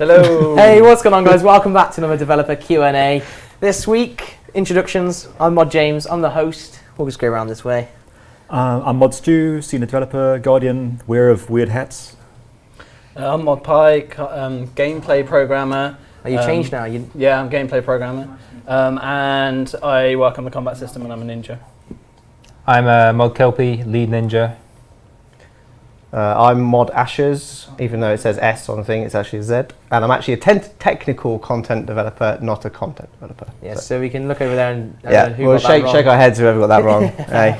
Hello. Hey, what's going on, guys? Welcome back to another developer Q&A. This week, introductions. I'm Mod James. I'm the host. We'll just go around this way. I'm Mod Stu, senior developer, guardian, wearer of weird hats. I'm Mod Pike, gameplay programmer. Are you changed now? Yeah, I'm gameplay programmer. And I work on the combat system and I'm a ninja. I'm Mod Kelpie, lead ninja. I'm Mod Asherz, even though it says S on the thing, it's actually a Z. And I'm actually a technical content developer, not a content developer. Yes, so we can look over there and we'll shake our heads whoever got that wrong. Hey.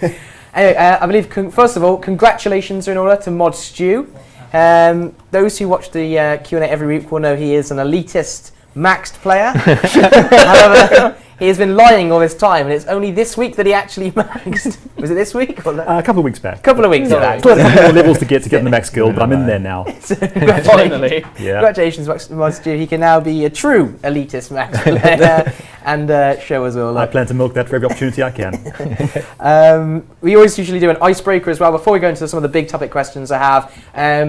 Jeez. Anyway, I believe, first of all, congratulations are in order to Mod Stu. Those who watch the Q&A every week will know he is an elitist maxed player. However, he has been lying all this time, and it's only this week that he actually maxed. Was it this week? Or no? A couple of weeks back. A couple of weeks back. Still have more levels to get in the max guild, but I'm in there now. Finally. Yeah. Congratulations, Mod Stu. He can now be a true elitist max player and show us all I up. plan to milk that for every opportunity I can. We always usually do an icebreaker as well. Before we go into some of the big topic questions I have,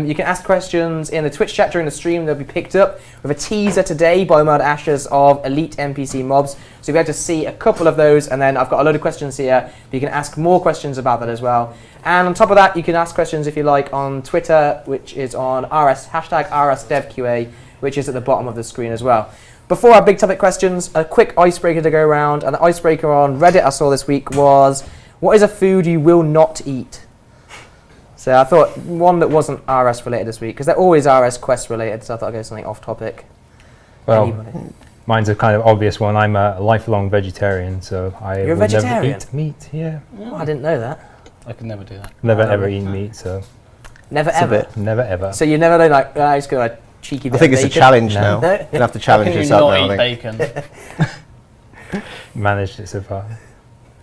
you can ask questions in the Twitch chat during the stream. They'll be picked up with a teaser today by Mod Asherz of elite NPC mobs. So you'll be able to see a couple of those, and then I've got a load of questions here. But you can ask more questions about that as well. And on top of that, you can ask questions if you like on Twitter, which is on hashtag RSDevQA, which is at the bottom of the screen as well. Before our big topic questions, a quick icebreaker to go around. And the icebreaker on Reddit I saw this week was, what is a food you will not eat? So I thought one that wasn't RS related this week, because they're always RS quest related, so I thought I'd go something off topic. Well, Anybody? mine's a kind of obvious one. I'm a lifelong vegetarian, so I You're a would never vegetarian? eat meat. Yeah, Oh, I didn't know that. I could never do that. never ever eat meat. So Never It's a ever. bit. never ever. So you never know, like, I just go a cheeky bit I think of it's a bacon. challenge No. now. No? You're going to have to challenge How can you yourself not now, eat I think. bacon? Managed it so far.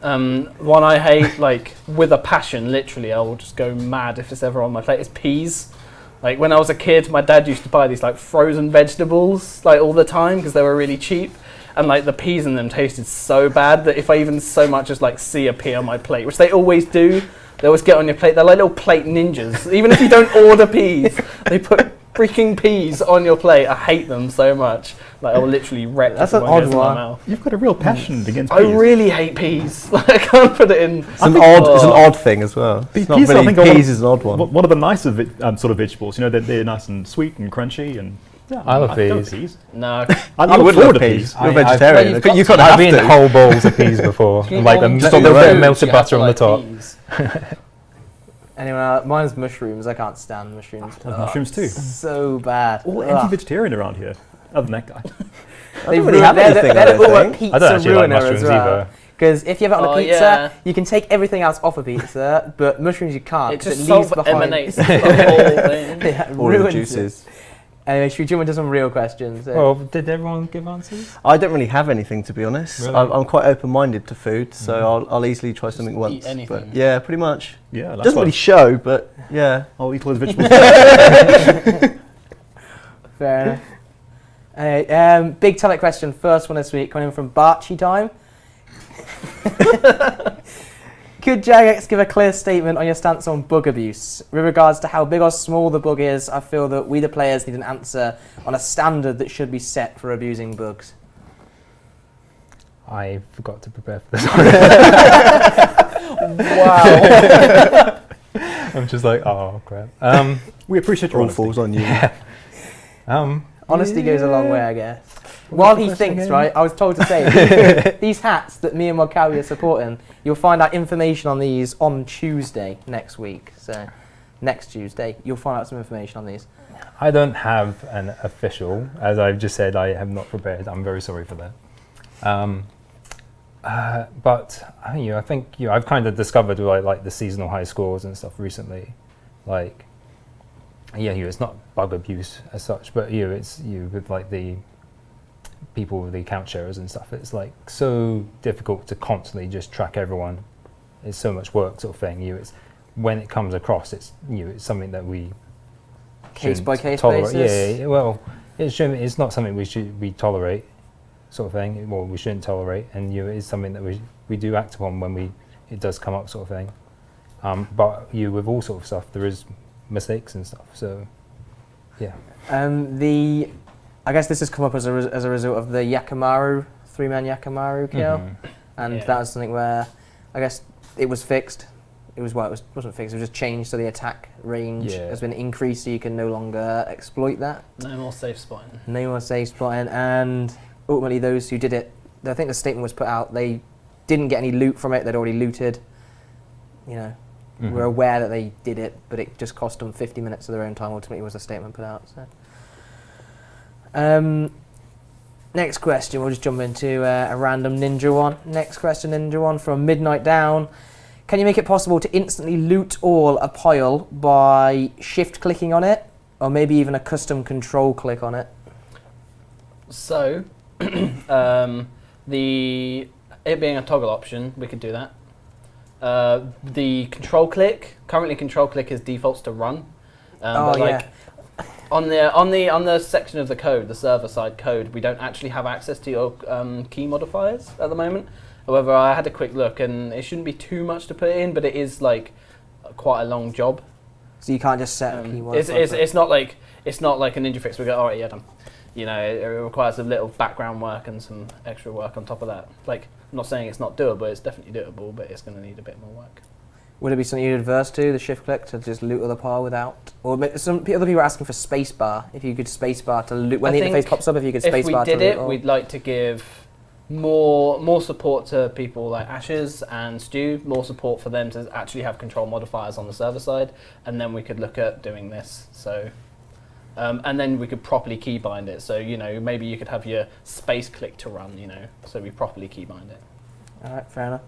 One I hate, like, with a passion, literally, I will just go mad if it's ever on my plate, is peas. Like, when I was a kid, my dad used to buy these, like, frozen vegetables, like, all the time, because they were really cheap. And, like, the peas in them tasted so bad that if I even so much as, like, see a pea on my plate, which they always do, they always get on your plate. They're like little plate ninjas. Even if you don't order peas, they put freaking peas on your plate. I hate them so much. Like, I will literally wreck That's it an when it odd goes in my one. mouth. You've got a real passion against I peas. really hate peas. Like, I can't put it in. It's an odd thing as well. It's not Peas, I really, think, are peas is an odd one. one of the nicer sort of vegetables. You know, they're nice and sweet and crunchy. And yeah, I love go peas. with No. I You look would forward love to peas. peas. You're I've- vegetarian. Well, you could I've have eaten to. whole bowls of peas before, and like them Just on their own. melted butter on the top. Anyway, mine's mushrooms. I can't stand mushrooms. I love mushrooms too. So bad. All Ugh. anti-vegetarian around here, other than that guy. I don't really have they're anything, they're I all a don't think. pizza I don't actually like ruiner as mushrooms well. either. Because if you have it on Oh, a pizza, yeah. you can take everything else off a pizza, but mushrooms you can't. It 'cause just leaves behind. emanates the whole thing. Yeah, it All the ruins it. juices. Anyway, should we jump into some real questions? Well, did everyone give answers? I don't really have anything, to be honest. Really? I'm quite open-minded to food, so I'll easily try something eat once. anything. But yeah, pretty much. Yeah, It that's doesn't really show, but yeah. I'll eat all those vegetables. Fair enough. Anyway, big topic question. First one this week, coming in from Barchi time. Could Jagex give a clear statement on your stance on bug abuse? With regards to how big or small the bug is, I feel that we the players need an answer on a standard that should be set for abusing bugs. I forgot to prepare for this. Wow. I'm just like, oh crap. We appreciate your All honesty. falls on you. Honesty goes a long way, I guess. While he thinks, right, I was told to say, these hats that me and Mokawi are supporting, you'll find out information on these on Tuesday next week. So, next Tuesday, you'll find out some information on these. I don't have an official, as I've just said. I have not prepared. I'm very sorry for that. But I think I've kind of discovered like the seasonal high scores and stuff recently. Like, it's not bug abuse as such, but it's with like the people with the account sharers and stuff. It's like so difficult to constantly just track everyone. It's so much work, sort of thing. It's when it comes across, it's it's something that we Case by case tolerate. basis? Yeah, well, it's not something we tolerate, sort of thing. Well, we shouldn't tolerate, and it's something that we do act upon when it does come up, sort of thing. But with all sort of stuff, there is mistakes and stuff. So Yeah. I guess this has come up as a result of the Yakamaru, 3-man Yakamaru kill. And that was something where, I guess, it was fixed. It wasn't fixed, it was just changed so the attack range has been increased so you can no longer exploit that. No more safe spotting. No more safe spotting, and ultimately those who did it, I think the statement was put out, they didn't get any loot from it, they'd already looted. You know, were aware that they did it, but it just cost them 50 minutes of their own time, ultimately was the statement put out. So. Next question, we'll just jump into a random ninja one. Next question, ninja one from Midnight Down. Can you make it possible to instantly loot all a pile by shift clicking on it, or maybe even a custom control click on it? So, it being a toggle option, we could do that. The control click, currently control click is defaults to run. On the section of the code, the server side code, we don't actually have access to your key modifiers at the moment. However, I had a quick look, and it shouldn't be too much to put in, but it is like quite a long job. So you can't just set a key modifier. It's not like a ninja fix. We go, all right, yeah, done. You know, it requires a little background work and some extra work on top of that. Like, I'm not saying it's not doable. It's definitely doable, but it's going to need a bit more work. Would it be something you'd adverse to, the shift click, to just loot other pile without? Or some other people are asking for spacebar. If you could spacebar to loot when the interface pops up, if you could spacebar to loot. If we did it, we'd like to give more support to people like Asherz and Stu, more support for them to actually have control modifiers on the server side, and then we could look at doing this. So, and then we could properly keybind it. So, you know, maybe you could have your space click to run, you know, so we properly keybind it. All right, fair enough.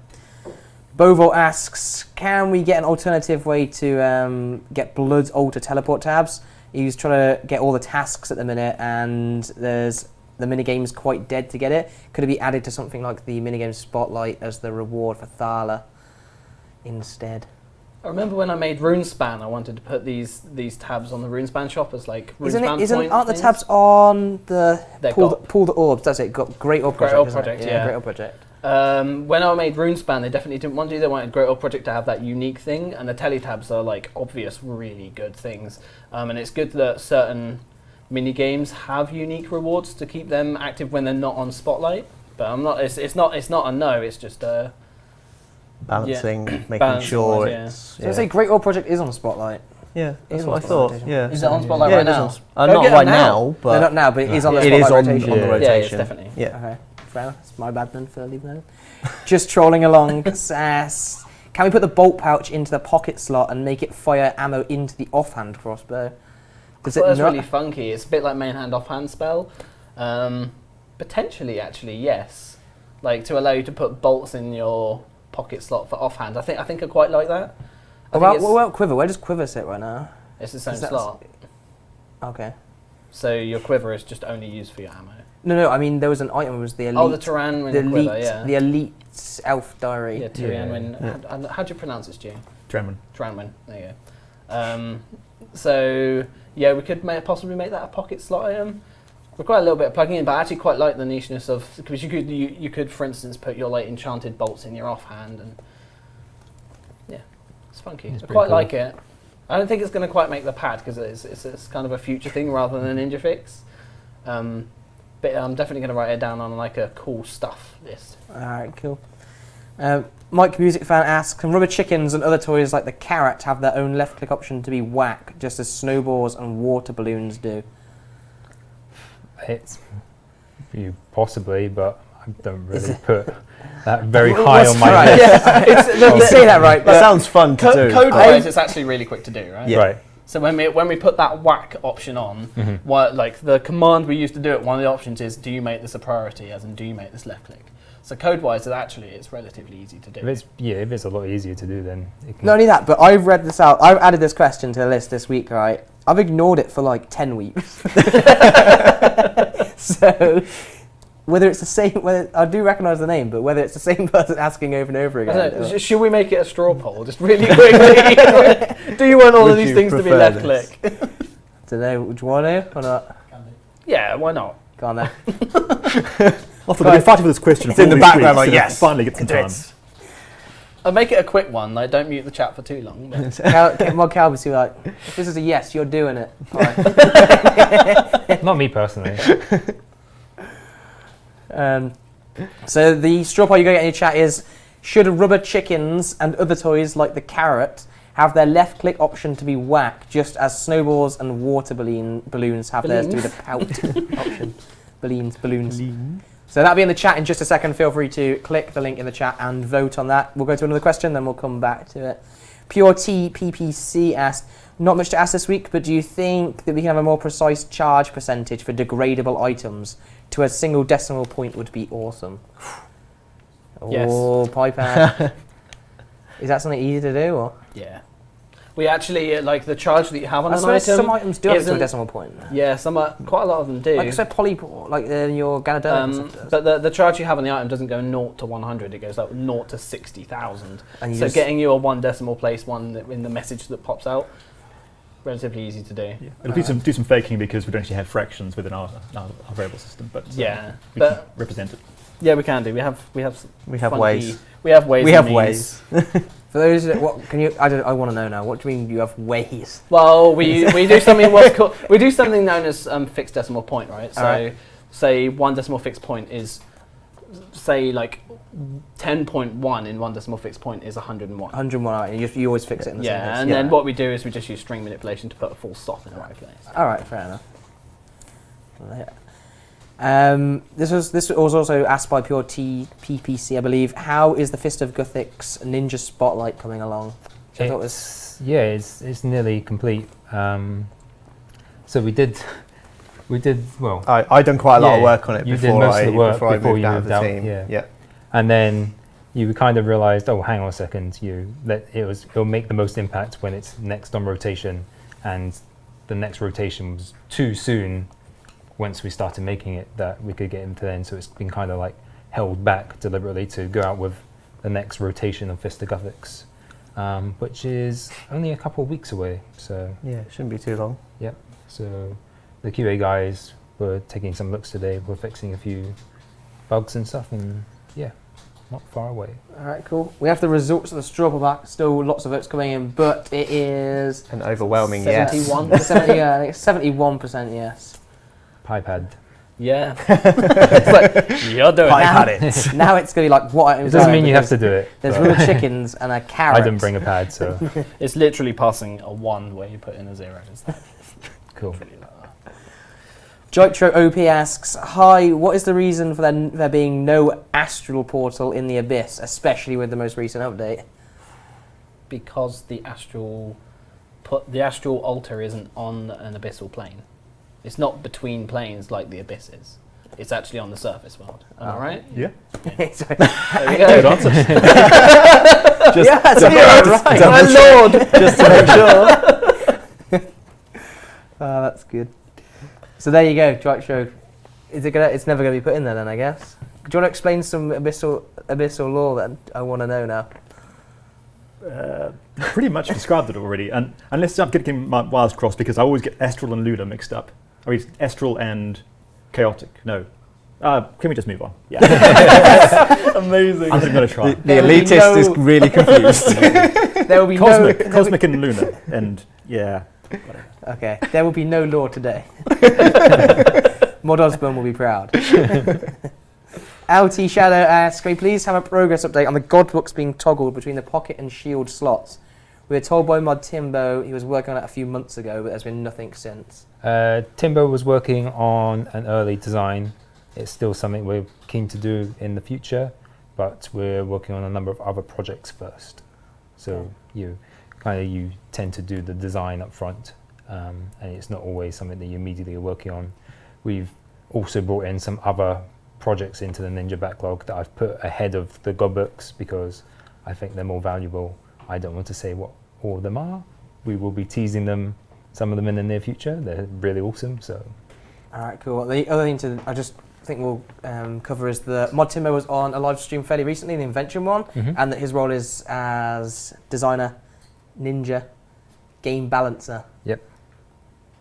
Bovo asks, can we get an alternative way to get Blood's altar teleport tabs? He's trying to get all the tasks at the minute, and the minigame's quite dead to get it. Could it be added to something like the minigame Spotlight as the reward for Thala instead? I remember when I made RuneSpan, I wanted to put these tabs on the RuneSpan shop as like RuneSpan aren't the tabs on the pull the orbs? That's it. Got Great Orb Project. Great Orb Project, yeah. Great Orb Project. When I made RuneSpan, they definitely didn't want to. They wanted Great Orb Project to have that unique thing, and the teletabs are like obvious, really good things. And it's good that certain mini games have unique rewards to keep them active when they're not on Spotlight. But I'm not. It's not a no. It's just a balancing, making sure it's. So I say Great Orb Project is on Spotlight. Yeah, that's what I thought. Yeah. Is it on Spotlight right now? Not right now, but not now, but it is on the Spotlight rotation. On the rotation. Yeah, it's definitely. Yeah. Okay. Fair enough. It's my bad then for leaving that in. Just trolling along. Can we put the bolt pouch into the pocket slot and make it fire ammo into the offhand crossbow? That's really funky. It's a bit like main hand offhand spell. Potentially, actually, yes. Like to allow you to put bolts in your pocket slot for offhand. I think I quite like that. What about quiver? Where does quiver sit right now? It's the same slot. Okay. So your quiver is just only used for your ammo. No. I mean, there was an item. It was the elite. Oh, the Tyranwin quiver. Yeah. The elite elf diary. Yeah, Tyranwin. Yeah. How do you pronounce it, Stu? Tyranwin. There you go. So yeah, we could possibly make that a pocket slot item. Require a little bit of plugging in, but I actually quite like the nicheness of, because you could for instance put your like enchanted bolts in your offhand, and yeah, it's funky. I quite cool. Like it. I don't think it's going to quite make the pad because it's kind of a future thing rather than a ninja fix. But I'm definitely going to write it down on like a cool stuff list. Alright, cool. Mike Music Fan asks, can rubber chickens and other toys like the carrot have their own left click option to be whack, just as snowballs and water balloons do? It's possibly, but I don't really put that very high on my list. Yeah, you say that right. That sounds fun to do. Code-wise, it's actually really quick to do, right? Yeah. Right. So when we put that whack option on, like the command we used to do it, one of the options is, do you make this a priority, as in do you make this left click? So code-wise, it's relatively easy to do. If it's a lot easier to do, then it can. Not only that, but I've read this out. I've added this question to the list this week, right? I've ignored it for like 10 weeks. So whether it's the same, I do recognise the name, but whether it's the same person asking over and over again. Should we make it a straw poll, just really quickly? Do you want all of these things to be left click? Don't know. Would you want to or not? Yeah, why not? Go on then. I thought we've been fighting for this question. It's in the background, like, yes, finally get some time. I'll make it a quick one. Like, don't mute the chat for too long. But. Cal was like, if this is a yes, you're doing it. Fine. Not me personally. So the straw poll you're going to get in your chat is, should rubber chickens and other toys like the carrot have their left click option to be whack, just as snowballs and water balloons have theirs to be the pout option? Balloons. So that'll be in the chat in just a second. Feel free to click the link in the chat and vote on that. We'll go to another question, then we'll come back to it. Pure T PPC asked, not much to ask this week, but do you think that we can have a more precise charge percentage for degradable items to a single decimal point would be awesome? Yes. Oh, Piper. Is that something easy to do? Or? Yeah. We actually, like, the charge that you have on I an suppose item... some items do have to a decimal point. Yeah, quite a lot of them do. Like, so like your Ganaderm But the charge you have on the item doesn't go 0 to 100, it goes like 0 to 60,000. So getting you a 1 decimal place one in the message that pops out, relatively easy to do. Yeah. It'll do some faking because we don't actually have fractions within our variable system, but we can represent it. Yeah, we can do. We have ways. We have ways. We have ways. For those that I want to know now. What do you mean you have ways? Well, we do something known as fixed decimal point, right? So, say 1 decimal fixed point is, say, like 10.1 in 1 decimal fixed point is 101. 101, right? You always fix it in the same place. And then what we do is we just use string manipulation to put a full stop in the right place. All right, fair enough. This was also asked by Pure T PPC, I believe. How is the Fist of Guthix Ninja Spotlight coming along? It's nearly complete. So we did well. I done quite a lot of work on it before I moved out of the team. Yeah. And then you kind of realised, oh, hang on a second, it'll make the most impact when it's next on rotation, and the next rotation was too soon. Once we started making it, that we could get into then, so it's been kind of like held back deliberately to go out with the next rotation of Fist of Guthix, which is only a couple of weeks away. So yeah, it shouldn't be too long. Yep. So the QA guys were taking some looks today. We're fixing a few bugs and stuff, and yeah, not far away. All right, cool. We have the results of the straw poll back. Still lots of votes coming in, but it is an overwhelming 71. yes. 71% yes. Pipad. Yeah. It's like, you're doing it. Now it's going to be like, what items? It doesn't mean you have to do it. There's rubber chickens and a carrot. I didn't bring a pad, so. It's literally passing a 1 where you put in a 0. Cool. Joitro OP asks, hi, what is the reason for there being no astral portal in the Abyss, especially with the most recent update? Because the astral altar isn't on an abyssal plane. It's not between planes like the Abyss is. It's actually on the surface world. Am I right? Yeah. There we go. Good answer. Right. My lord! Just to make sure. That's good. So there you go, Joitro. It's never going to be put in there then, I guess. Do you want to explain some abyssal lore that I want to know now? Pretty much described it already, and unless I'm getting my wires crossed, because I always get astral and lunar mixed up. I mean, astral and chaotic. No. Can we just move on? Yeah. Amazing. I'm just going to try. The elitist is really confused. There will be cosmic and lunar, and yeah. Whatever. Okay, there will be no lore today. Mod Osborne will be proud. LT Shadow asks, can we please have a progress update on the God books being toggled between the pocket and shield slots? We were told by Mod Timbo he was working on it a few months ago, but there's been nothing since. Timbo was working on an early design. It's still something we're keen to do in the future, but we're working on a number of other projects first. So you tend to do the design up front, and it's not always something that you immediately are working on. We've also brought in some other projects into the Ninja backlog that I've put ahead of the God books because I think they're more valuable. I don't want to say what all of them are. We will be teasing some of them in the near future. They're really awesome. So, all right, cool. The other thing I just think we'll cover is the Mod Timbo was on a live stream fairly recently, the Invention one, and that his role is as designer, ninja, game balancer. Yep.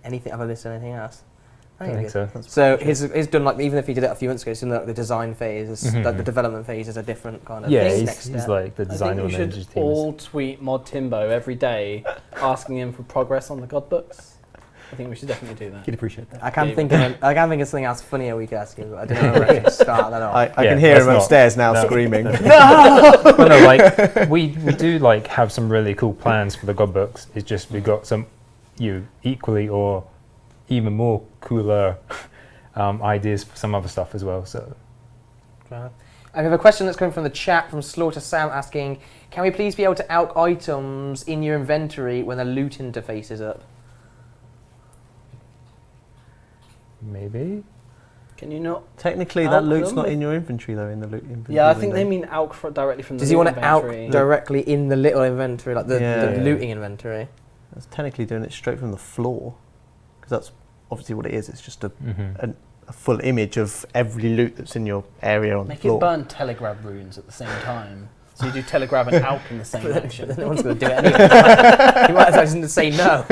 Have I missed anything else? I think so. So he's done like, even if he did it a few months ago, he's done like the design phase, like the development phase is a different kind of Yeah, thing. he's like the I think designer we on the should team. all tweet Mod Timbo every day, asking him for progress on the God books. I think we should definitely do that. He'd appreciate that. I can think of something else funnier we could ask him, but I don't know where I should start that off. I Yeah, can hear that's him not- upstairs now no. screaming. Well, no, like we do like have some really cool plans for the God books. It's just we got some equally or even more cooler ideas for some other stuff as well. So I have a question that's coming from the chat from Slaughter Sam asking, can we please be able to alch items in your inventory when the loot interface is up? maybe. Can you not? Technically, that Alch loot's them not with- in your inventory though. In the loot inventory. Yeah, I think they window. mean alch directly from the Does he loot want to alch inventory. directly in the little inventory, like the Yeah. looting inventory? That's technically doing it straight from the floor, because that's obviously what it is. It's just a full image of every loot that's in your area on Make the floor. it burn telegrab runes at the same time. So you do telegrab and alch in the same action. But no one's going to do it anyway. He might as well just say no.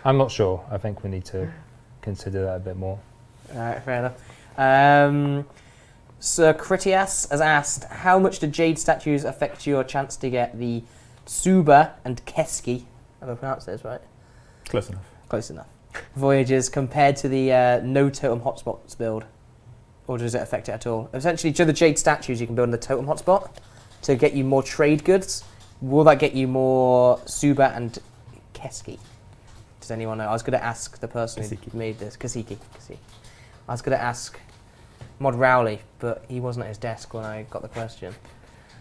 I'm not sure. I think we need to consider that a bit more. Alright, fair enough. Sir Critias has asked, how much do jade statues affect your chance to get the Suba and Keski, have I pronounced those right? Close enough. Close enough. Voyages compared to the no totem hotspots build? Or does it affect it at all? Essentially, to the jade statues you can build in the totem hotspot to get you more trade goods. Will that get you more Suba and Keski? Does anyone know? I was going to ask the person who made this. Kasiki. I was going to ask Mod Rowley, but he wasn't at his desk when I got the question.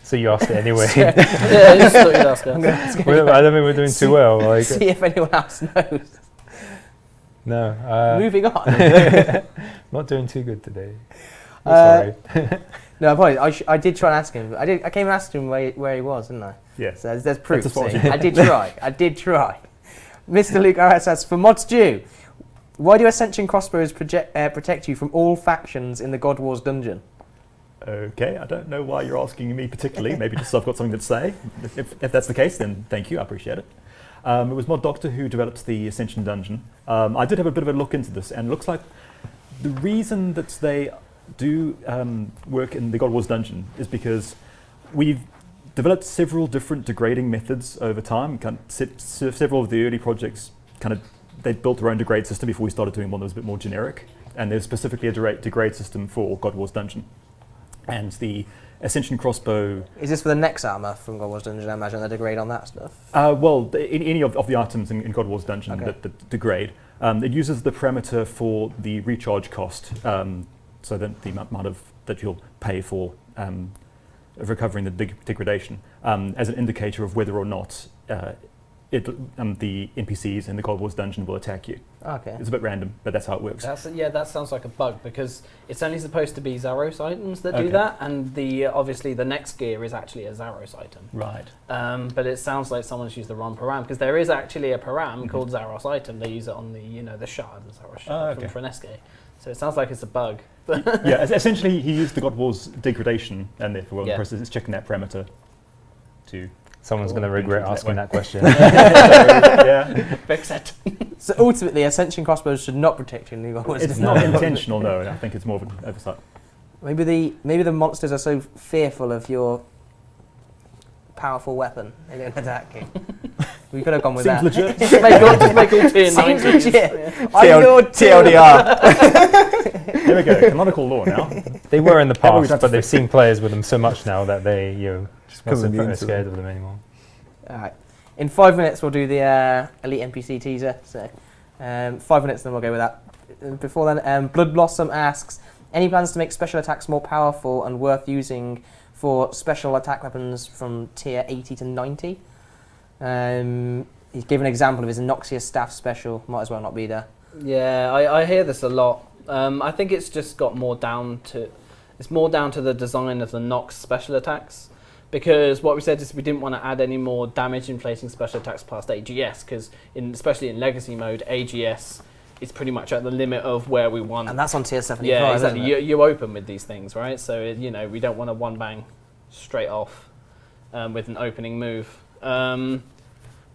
So you asked it anyway. Yeah, I just thought you'd ask I'm us. going to ask him I don't think we're doing too well. Like, see if anyone else knows. no. Moving on. Not doing too good today. Uh, Sorry. No, apologies. I did try and ask him. I came and asked him where he was, didn't I? Yes. So there's proof. That's a See? fault. I did try. Mr. Luke R says, for Mod Stew, why do Ascension crossbows protect you from all factions in the God Wars dungeon? Okay, I don't know why you're asking me particularly. Maybe just I've got something to say. If that's the case, then thank you. I appreciate it. It was Mod Doctor who developed the Ascension dungeon. I did have a bit of a look into this, and it looks like the reason that they do work in the God Wars dungeon is because we've developed several different degrading methods over time. Several of the early projects they built their own degrade system before we started doing one that was a bit more generic, and there's specifically a degrade system for God Wars dungeon. And the Ascension crossbow. Is this for the next armor from God Wars dungeon? I imagine the degrade on that stuff. Well, in any of the items in God Wars dungeon Okay. that degrade, it uses the parameter for the recharge cost, so that the amount of that you'll pay for recovering the degradation as an indicator of whether or not the NPCs in the God Wars dungeon will attack you. Okay. It's a bit random, but that's how it works. That sounds like a bug because it's only supposed to be Zaros items that Okay. do that, and obviously the next gear is actually a Zaros item. Right. But it sounds like someone's used the wrong param because there is actually a param called Zaros item. They use it on the shard, the Zaros shard okay. from Frenesque. So it sounds like it's a bug. Yeah, essentially he used the God Wars degradation, and therefore the Yeah. process is checking that parameter to. Someone's Cool. going to regret That asking way. that question. Yeah, Fix it. So ultimately, Ascension crossbows should not protect you in the God Wars it's dungeon. not intentional. No, I think it's more of an oversight. Maybe the monsters are so fearful of your powerful weapon they don't attack you. We could have gone with Seems that. legit. just make all tier Seems 90s. legit. Yeah. I'm your TLDR. There we go. Canonical law now. They were in the That way we'd past, have but to they've seen players with them so much now that they just become mustn't immune be to scared them. of them anymore. Alright. In 5 minutes, we'll do the Elite NPC teaser. So, 5 minutes, then we'll go with that. Before then, Blood Blossom asks, any plans to make special attacks more powerful and worth using for special attack weapons from tier 80 to 90? He's given an example of his Noxious Staff special. Might as well not be there. Yeah, I hear this a lot. I think it's just got more down to the design of the Nox special attacks, because what we said is we didn't want to add any more damage inflating special attacks past AGS, because especially in Legacy mode, AGS is pretty much at the limit of where we want. And that's on tier 75. Yeah, exactly. Isn't it? You open with these things, right? So we don't want a one bang straight off with an opening move.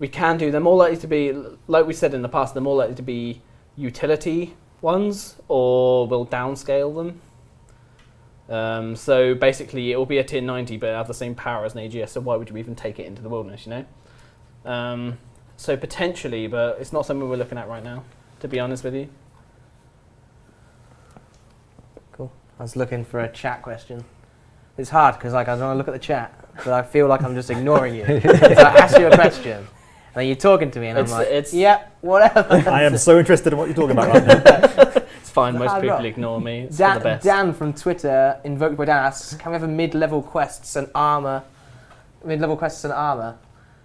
We can do. They're more likely to be, like we said in the past, they're more likely to be utility ones, or we'll downscale them. So basically, it will be a tier 90, but have the same power as an AGS. So why would you even take it into the wilderness? You know. So potentially, but it's not something we're looking at right now, to be honest with you. Cool. I was looking for a chat question. It's hard because like I don't want to look at the chat, but I feel like I'm just ignoring you. So I ask you a question, and then you're talking to me, and I'm like, yeah, whatever. I am so interested in what you're talking about right now. It's fine. Most hard people rock. ignore me. It's for the best. Dan from Twitter, invoked by Dan, asks, can we have a mid-level quests and armor? Mid-level quests and armor.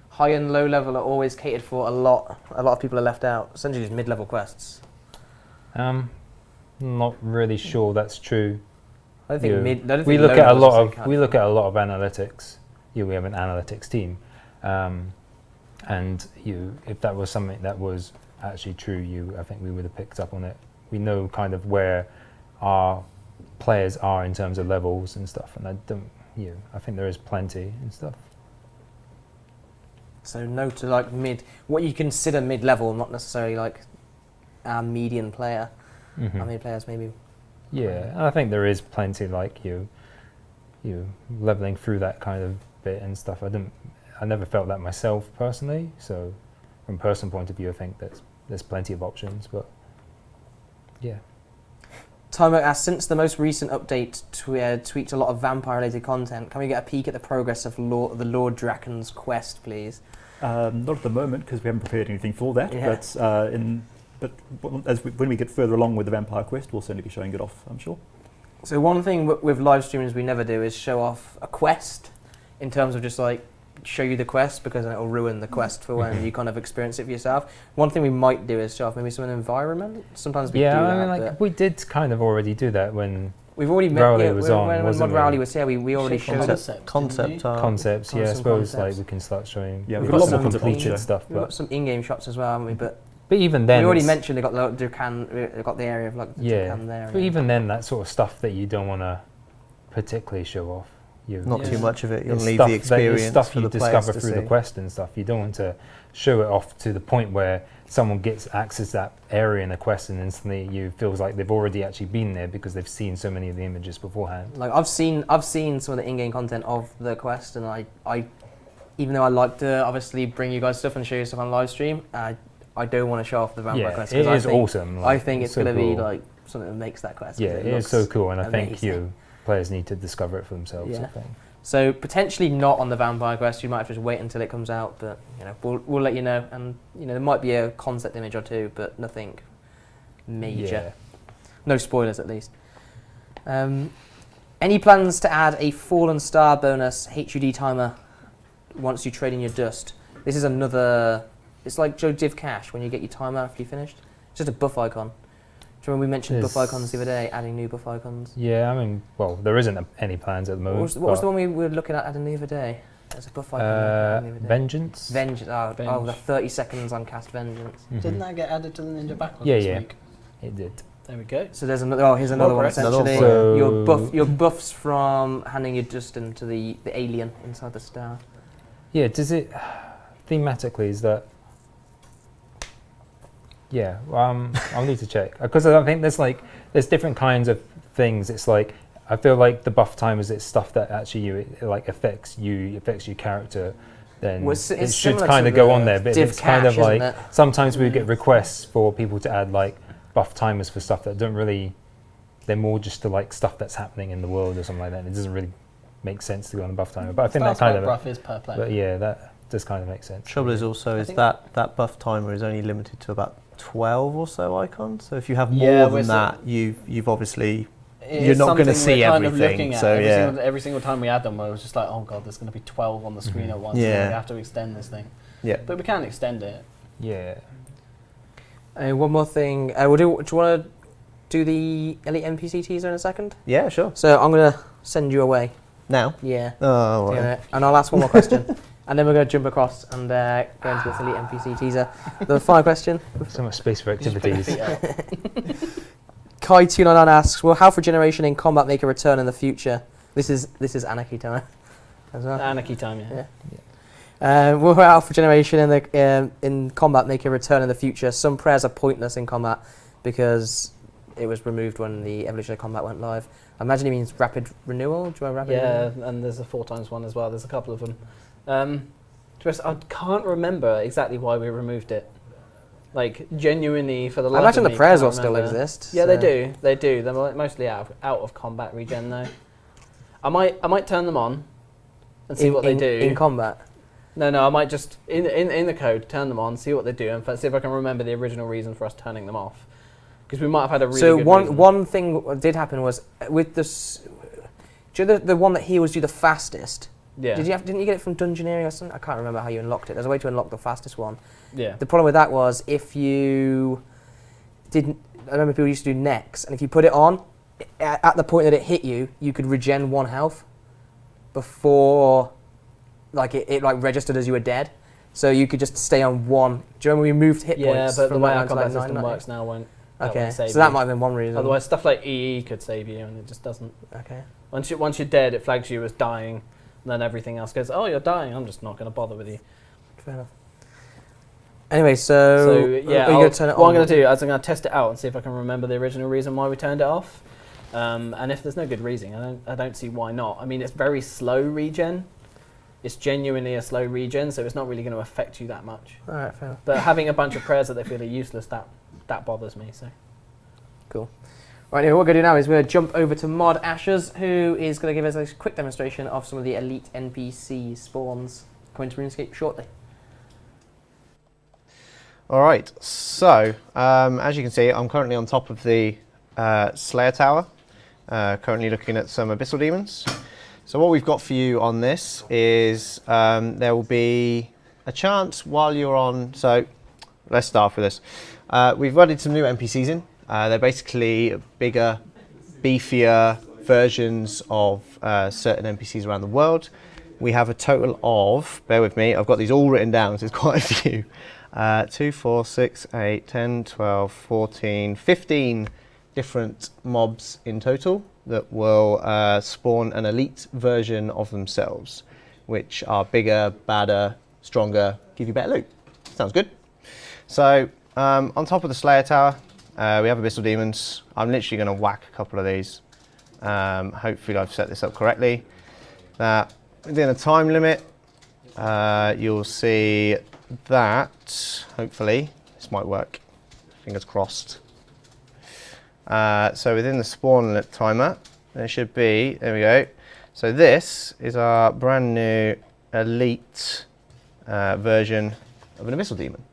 High and low level are always catered for a lot. A lot of people are left out. Essentially, just mid-level quests. Not really sure that's true. I don't think Yeah. mid. I don't We think look low at a levels lot are of kind we look at a lot of analytics. We have an analytics team, and if that was something that was actually true, I think we would have picked up on it. We know kind of where our players are in terms of levels and stuff, and I think there is plenty and stuff. So no to like mid. What you consider mid-level, not necessarily like our median player. Mhm. Our mid players maybe. Yeah, and I think there is plenty like you leveling through that kind of bit and stuff. I never felt that myself personally. So from a personal point of view, I think there's plenty of options. But yeah, Timer asks, since the most recent update tweaked a lot of vampire-related content, can we get a peek at the progress of the Lord Draken's quest, please? Not at the moment because we haven't prepared anything for that. Yeah. But when we get further along with the Vampire Quest, we'll certainly be showing it off, I'm sure. So one thing with live streamers we never do is show off a quest in terms of just like show you the quest because then it'll ruin the quest for when you kind of experience it for yourself. One thing we might do is show off maybe some environment. Sometimes we do yeah. that. I mean, like we did kind of already do that when we've already met Rowley was on, when wasn't Mod we? Rowley was here. We already showed Concept art. concepts. Yeah, I Some suppose concepts. like we can start showing. Yeah, we've we've got got some more completed completed stuff, We've got but some in-game shots as well, haven't we? But even then we already it's- mentioned they got the Durkan, they got the area of like the Yeah, Durkan there. but even then, that sort of stuff that you don't want to particularly show off. Not Yeah. too much of it. You'll It's leave stuff the that- it's experience stuff for you the players discover to through the see. quest and stuff. You don't want to show it off to the point where someone gets access to that area in the quest and instantly you feels like they've already actually been there because they've seen so many of the images beforehand. Like I've seen some of the in-game content of the quest, and I even though I like to obviously bring you guys stuff and show you stuff on live stream, I don't want to show off the vampire Yeah, quest. it 'cause is awesome. I like, think it's so going to cool. be like something that makes that quest. 'cause Yeah, it is so looks cool, and I think amazing. players need to discover it for themselves. I Yeah. think. So potentially not on the vampire quest. You might have to just wait until it comes out, but we'll let you know. And there might be a concept image or two, but nothing major. Yeah. No spoilers, at least. Any plans to add a Fallen Star bonus HUD timer once you trade in your dust? This is another. It's like Joe Div Cash when you get your timer after you finished. It's just a buff icon. Do you remember we mentioned buff icons the other day, adding new buff icons? Yeah, I mean, well, there isn't any plans at the moment. What was the one we were looking at adding the other day? There's a buff icon. adding the other day. Vengeance? Vengeance. Oh, Venge. the 30 seconds on cast Vengeance. Mhm. Didn't that get added to the Ninja backlog Yeah, this yeah. week? It did. There we go. So there's another. Oh, here's another one. Progress. Essentially, So- your buffs from handing your dust into the alien inside the star. Yeah, does it thematically is that? Yeah, I'll need to check because I think there's different kinds of things. It's like I feel like the buff timers, it's stuff that actually affects your character. Then Well, it's it should similar kind to of go the on there, but Div it's kind of Cache, like isn't it? sometimes we get requests for people to add like buff timers for stuff that don't really. They're more just to like stuff that's happening in the world or something like that. And it doesn't really make sense to go on the buff timer, but I think that kind of. buff is per player. But yeah, that does kind of make sense. Trouble is also I is think- that buff timer is only limited to about 12 or so icons. So if you have more Yeah, than we're that, you've obviously It you're is not gonna something see we're kind of everything, looking at so yeah. every single time we add them, I was just like, oh god, there's going to be 12 on the screen at once. Yeah. So we have to extend this thing. yeah. But we can extend it. Yeah. One more thing. Do you want to do the Elite NPC teaser in a second? Yeah, sure. So I'm gonna send you away. Now. Yeah. Oh, right. Yeah, and I'll ask one more question, and then we're going to jump across and go into this Elite NPC teaser. The final question. So much space for Just put your activities. feet up. Kai299 asks, will Half Regeneration in combat make a return in the future? This is Anarchy time as well. Anarchy time, yeah. Will Alpha Generation in combat make a return in the future? Some prayers are pointless in combat because it was removed when the Evolution of Combat went live. I imagine he means rapid renewal. Do you want rapid renewal? And there's a 4x one as well. There's a couple of them. I can't remember exactly why we removed it. Like, genuinely, for the life I imagine of the me, prayers can't will still remember. exist. Yeah, so. they do. They're mostly out of combat regen though. I might turn them on and see what they do in combat. No, I might just in the code turn them on, see what they do, and see if I can remember the original reason for us turning them off. Because we might have had a really good reason. One thing that did happen was with this. Do you know the one that heals you the fastest? Yeah. Didn't you get it from Dungeoneering or something? I can't remember how you unlocked it. There's a way to unlock the fastest one. Yeah. The problem with that was if you didn't. I remember people used to do necks, and if you put it on, at the point that it hit you, you could regen 1 health before, like it like registered as you were dead. So you could just stay on 1. Do you remember we moved hit points? Yeah, but the way our 99 to combat like system 990? works now won't. Okay, save so that you. might have been one reason. Otherwise, stuff like EE could save you, and it just doesn't. Okay. Once you're dead, it flags you as dying, and then everything else goes, oh, you're dying. I'm just not going to bother with you. Fair enough. Anyway, so yeah, are you going to turn it on? what I'm going to do is I'm going to test it out and see if I can remember the original reason why we turned it off. And if there's no good reason, I don't see why not. I mean, it's very slow regen. It's genuinely a slow regen, so it's not really going to affect you that much. All right, fair enough. But having a bunch of prayers that they feel are useless, that bothers me. So Cool. Right, anyway, what we're going to do now is we're going to jump over to Mod Asherz, who is going to give us a quick demonstration of some of the elite NPC spawns coming to RuneScape shortly. All right, so as you can see, I'm currently on top of the Slayer Tower, currently looking at some Abyssal Demons. So what we've got for you on this is there will be a chance while you're on, so let's start with this. We've added some new NPCs in. They're basically bigger, beefier versions of certain NPCs around the world. We have a total of, bear with me, I've got these all written down, so there's quite a few. 2, 4, 6, 8, 10, 12, 14, 15 different mobs in total that will spawn an elite version of themselves, which are bigger, badder, stronger, give you better loot. Sounds good. So on top of the Slayer Tower, we have Abyssal Demons. I'm literally going to whack a couple of these. Hopefully I've set this up correctly. Within a time limit, you'll see that, hopefully, this might work. Fingers crossed. So within the spawn timer, there should be, there we go. So this is our brand new elite version of an Abyssal Demon.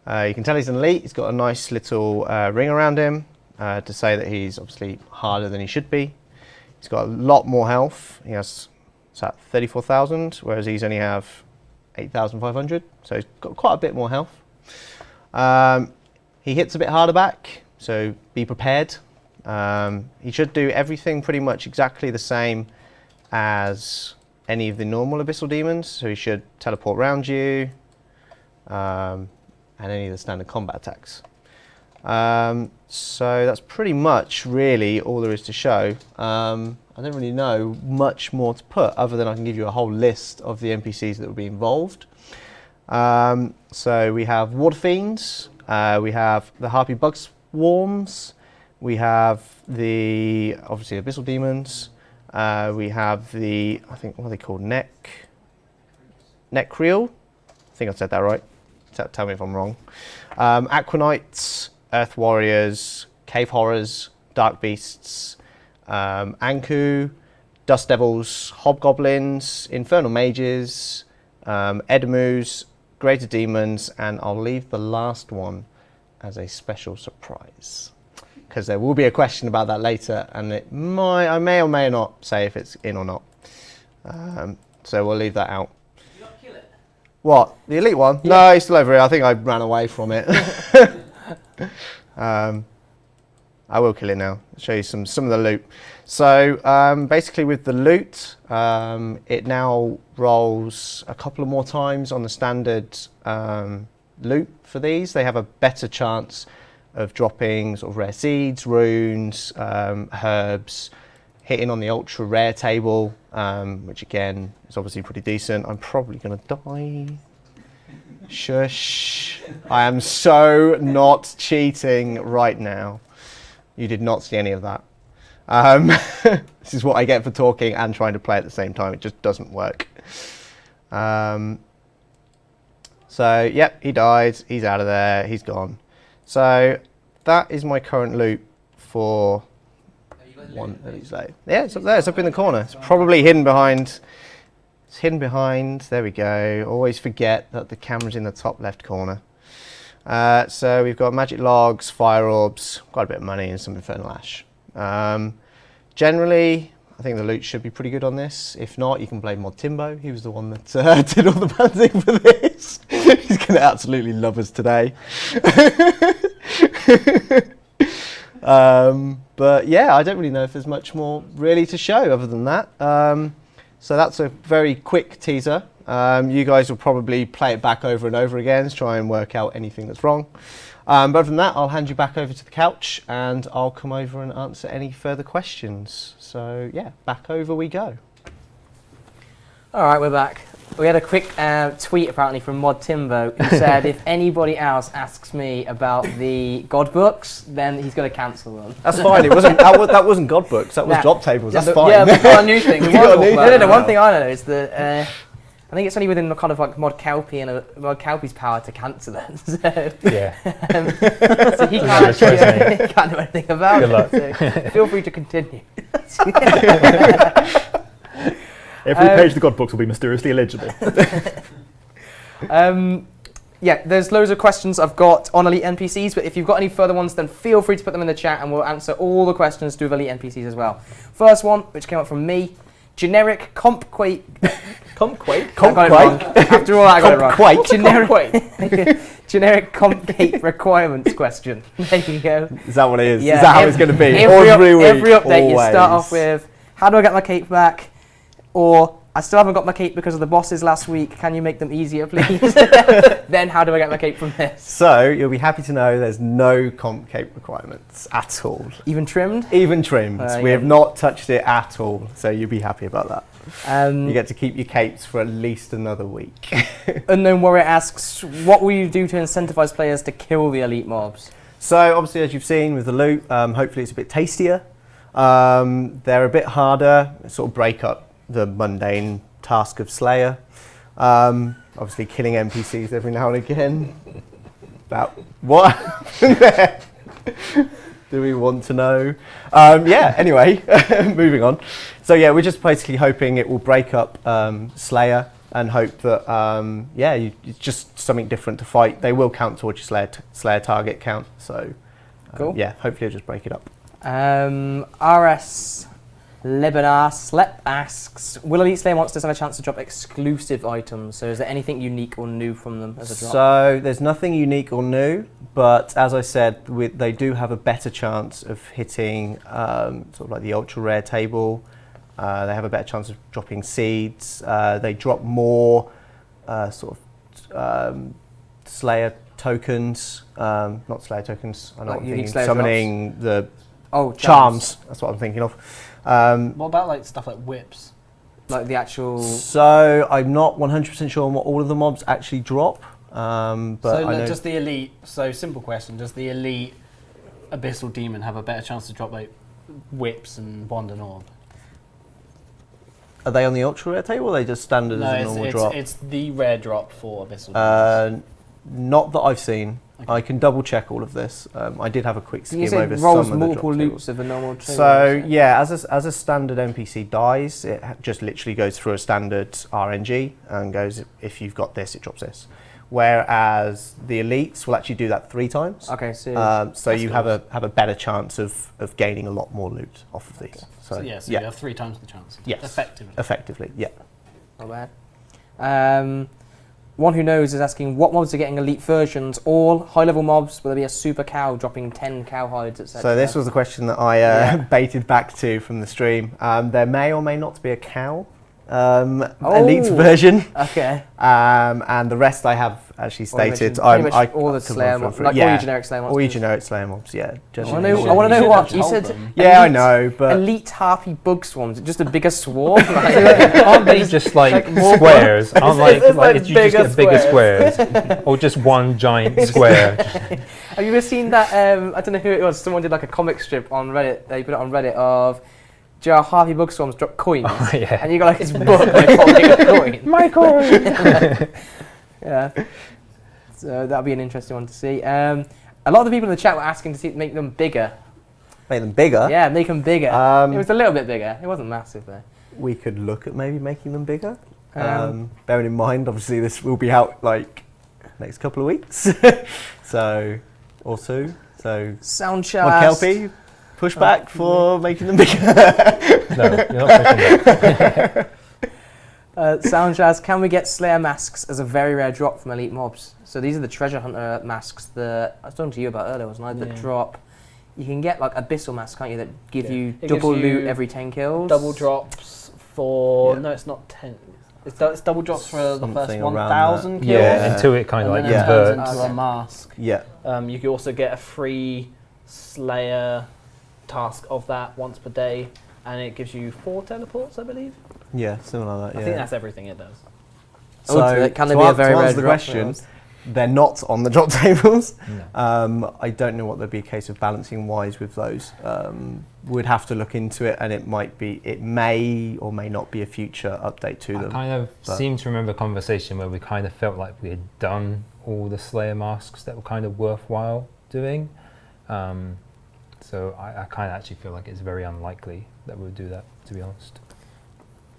You can tell he's an elite. He's got a nice little ring around him to say that he's obviously harder than he should be. He's got a lot more health. He has 34,000, whereas these only have 8,500. So he's got quite a bit more health. He hits a bit harder back, so be prepared. He should do everything pretty much exactly the same as any of the normal Abyssal Demons. So he should teleport around you. And any of the standard combat attacks. So that's pretty much really all there is to show. I don't really know much more to put other than I can give you a whole list of the NPCs that will be involved. So we have Water Fiends, we have the Harpy Bug Swarms, we have the, obviously, Abyssal Demons, we have the, I think, what are they called, Necreel? I think I said that right. Tell me if I'm wrong. Aquanites, Earth Warriors, Cave Horrors, Dark Beasts, Anku, Dust Devils, Hobgoblins, Infernal Mages, Edamus, Greater Demons, and I'll leave the last one as a special surprise. Because there will be a question about that later, and I may or may not say if it's in or not. So we'll leave that out. What? The elite one? Yeah. No, he's still over here. I think I ran away from it. I will kill it now. I'll show you some of the loot. So basically with the loot, it now rolls a couple of more times on the standard loot for these. They have a better chance of dropping sort of rare seeds, runes, herbs, hitting on the ultra rare table, which again is obviously pretty decent. I'm probably going to die. Shush. I am so not cheating right now. You did not see any of that. This is what I get for talking and trying to play at the same time. It just doesn't work. So, yep, he died. He's out of there. He's gone. So, that is my current loot for one. Yeah, it's up there. It's up in the corner. It's probably hidden behind. It's hidden behind. There we go. Always forget that the camera's in the top left corner. So, we've got magic logs, fire orbs, quite a bit of money, and some infernal ash. Generally, I think the loot should be pretty good on this. If not, you can blame Mod Timbo. He was the one that did all the balancing for this. He's going to absolutely love us today. But yeah, I don't really know if there's much more really to show other than that. So that's a very quick teaser. You guys will probably play it back over and over again to try and work out anything that's wrong. But other than that, I'll hand you back over to the couch and I'll come over and answer any further questions. So yeah, back over we go. All right, we're back. We had a quick tweet apparently from Mod Timbo who said if anybody else asks me about the God books, then he's going to cancel them. That's fine. It wasn't that wasn't God books. That was drop tables. That's fine. Yeah, we've got a new thing. No, one thing I know is that I think it's only within the kind of like Mod Calpy and Mod Calpy's power to cancel it. So, Yeah. So he can't do anything about it. So feel free to continue. Every page of the God books will be mysteriously illegible. Yeah, there's loads of questions I've got on Elite NPCs, but if you've got any further ones, then feel free to put them in the chat and we'll answer all the questions to do with Elite NPCs as well. First one, which came up from me, generic compquake. After all, I got it wrong. Generic compquake requirements question. There you go. Is that what it is? Yeah. Is that how it's going to be? Every update always. you start off with, how do I get my cape back? Or, I still haven't got my cape because of the bosses last week. Can you make them easier, please? Then how do I get my cape from this? So, you'll be happy to know there's no comp cape requirements at all. Even trimmed? Even trimmed. We have not touched it at all, so you'll be happy about that. You get to keep your capes for at least another week. Unknown Warrior asks, what will you do to incentivize players to kill the elite mobs? So, obviously, as you've seen with the loot, hopefully it's a bit tastier. They're a bit harder, sort of break up the mundane task of Slayer. Obviously killing NPCs every now and again. About what happened there? Do we want to know? Yeah, anyway, moving on. So yeah, we're just basically hoping it will break up Slayer and hope that, it's just something different to fight. They will count towards your Slayer target count. So cool. Yeah, hopefully it'll just break it up. RS Slep asks, will Elite Slayer monsters have a chance to drop exclusive items? So is there anything unique or new from them as a drop? So there's nothing unique or new, but as I said, they do have a better chance of hitting sort of like the ultra rare table. They have a better chance of dropping seeds. They drop more Slayer tokens. Not Slayer tokens. I know what I'm thinking. Summoning the charms. That's what I'm thinking of. What about like stuff like whips? Like the actual... So I'm not 100% sure on what all of the mobs actually drop. But so I know does the elite, so simple question, does the elite Abyssal Demon have a better chance to drop like whips and wand and orb? Are they on the ultra rare table or are they just standard as a normal drop? It's the rare drop for Abyssal Demons. Not that I've seen. Okay. I can double check all of this. I did have a quick skim over some rolls of the multiple drop loops tables. of a normal table. So yeah, as a standard NPC dies, it just literally goes through a standard RNG and goes, if you've got this, it drops this. Whereas the elites will actually do that 3 times. Okay, so you have a better chance of gaining a lot more loot off of these. Okay. So you have 3 times the chance. Yes. Effectively, yeah. Not bad. One who knows is asking, what mobs are getting elite versions? All high-level mobs, will there be a super cow dropping 10 cow hides, etc.? So this was the question that I baited back to from the stream. There may or may not be a cow elite version. Okay. And the rest I have actually stated. Pretty much all the can Slayer run mobs, through. like all your generic Slayer mobs. All your generic Slayer mobs, yeah. I want to know You what should you have said. told Yeah, I elite- know, but Elite harpy bug swarms, just a bigger swarm. Aren't they just like squares? Aren't It's like you just get bigger bigger squares, or just one giant square? Have you ever seen that? I don't know who it was. Someone did like a comic strip on Reddit. They put it on Reddit of, do you know how harpy bug swarms drop coins? Oh, yeah. And you got like this book like holding a coin. My coin. Yeah. So that'll be an interesting one to see. A lot of the people in the chat were asking to make them bigger. make them bigger. Yeah, make them bigger. Um, It was a little bit bigger. It wasn't massive though. We could look at maybe making them bigger. Um, Bearing in mind, obviously, this will be out like next couple of weeks, so or two. So, Sound on chart. Kelpie, push back for making them bigger. No, you're not pushing that. Sound Jazz, can we get Slayer masks as a very rare drop from elite mobs? So these are the treasure hunter masks that I was talking to you about earlier, wasn't I? That Yeah. drop. You can get like abyssal masks, can't you? That give Yeah. you It double gives you loot every 10 kills. Double drops for Yeah. no, it's not 10. It's double drops for the first Something around 1,000 that. kills. Yeah. Until it kind of And like then it converts. turns into Okay. a mask. Yeah, You can also get a free Slayer task of that once per day, and it gives you 4 teleports, I believe. yeah, something like that. I Yeah. think that's everything it does. So can they to be a an- very to rare answer the drop? question, they're not on the drop tables. No. I don't know what there'd be a case of balancing wise with those. We'd have to look into it, and it may or may not be a future update to I them. kind of but- seem to remember a conversation where we kind of felt like we had done all the Slayer masks that were kind of worthwhile doing. So I kind of actually feel like it's very unlikely that we'll do that, to be honest.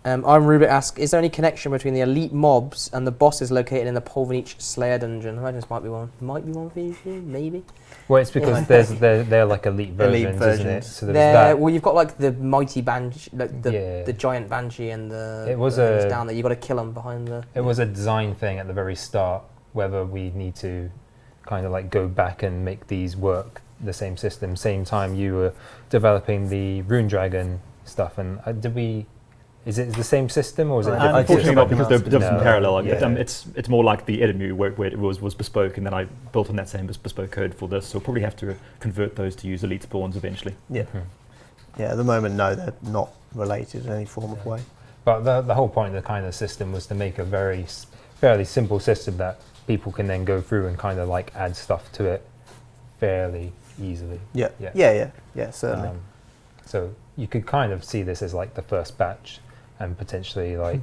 I'm Rubik asks, is there any connection between the elite mobs and the bosses located in the Polvenich Slayer dungeon? I imagine this might be one. Might be one for you, maybe. Well, it's because they're like elite versions, isn't it? versions. So there's that. Well, you've got like the mighty banshee, like the Yeah. giant banshee, and the It was the things a- down there. You got to kill them behind the. It was a design thing at the very start, whether we need to kind of like go back and make these work the same system. Same time you were developing the Rune Dragon stuff, and did we? Is it the same system or is it? a different Unfortunately system? not, because they're No. in parallel. Like, Yeah. it's more like the Edemu where it was bespoke, and then I built on that same bespoke code for this. So we'll probably have to convert those to use elite spawns eventually. Yeah. Yeah, at the moment, no, they're not related in any form of way. But the whole point of the kind of system was to make a fairly simple system that people can then go through and kind of like add stuff to it fairly easily. Yeah, Yeah. yeah, certainly. So you could kind of see this as like the first batch, and potentially like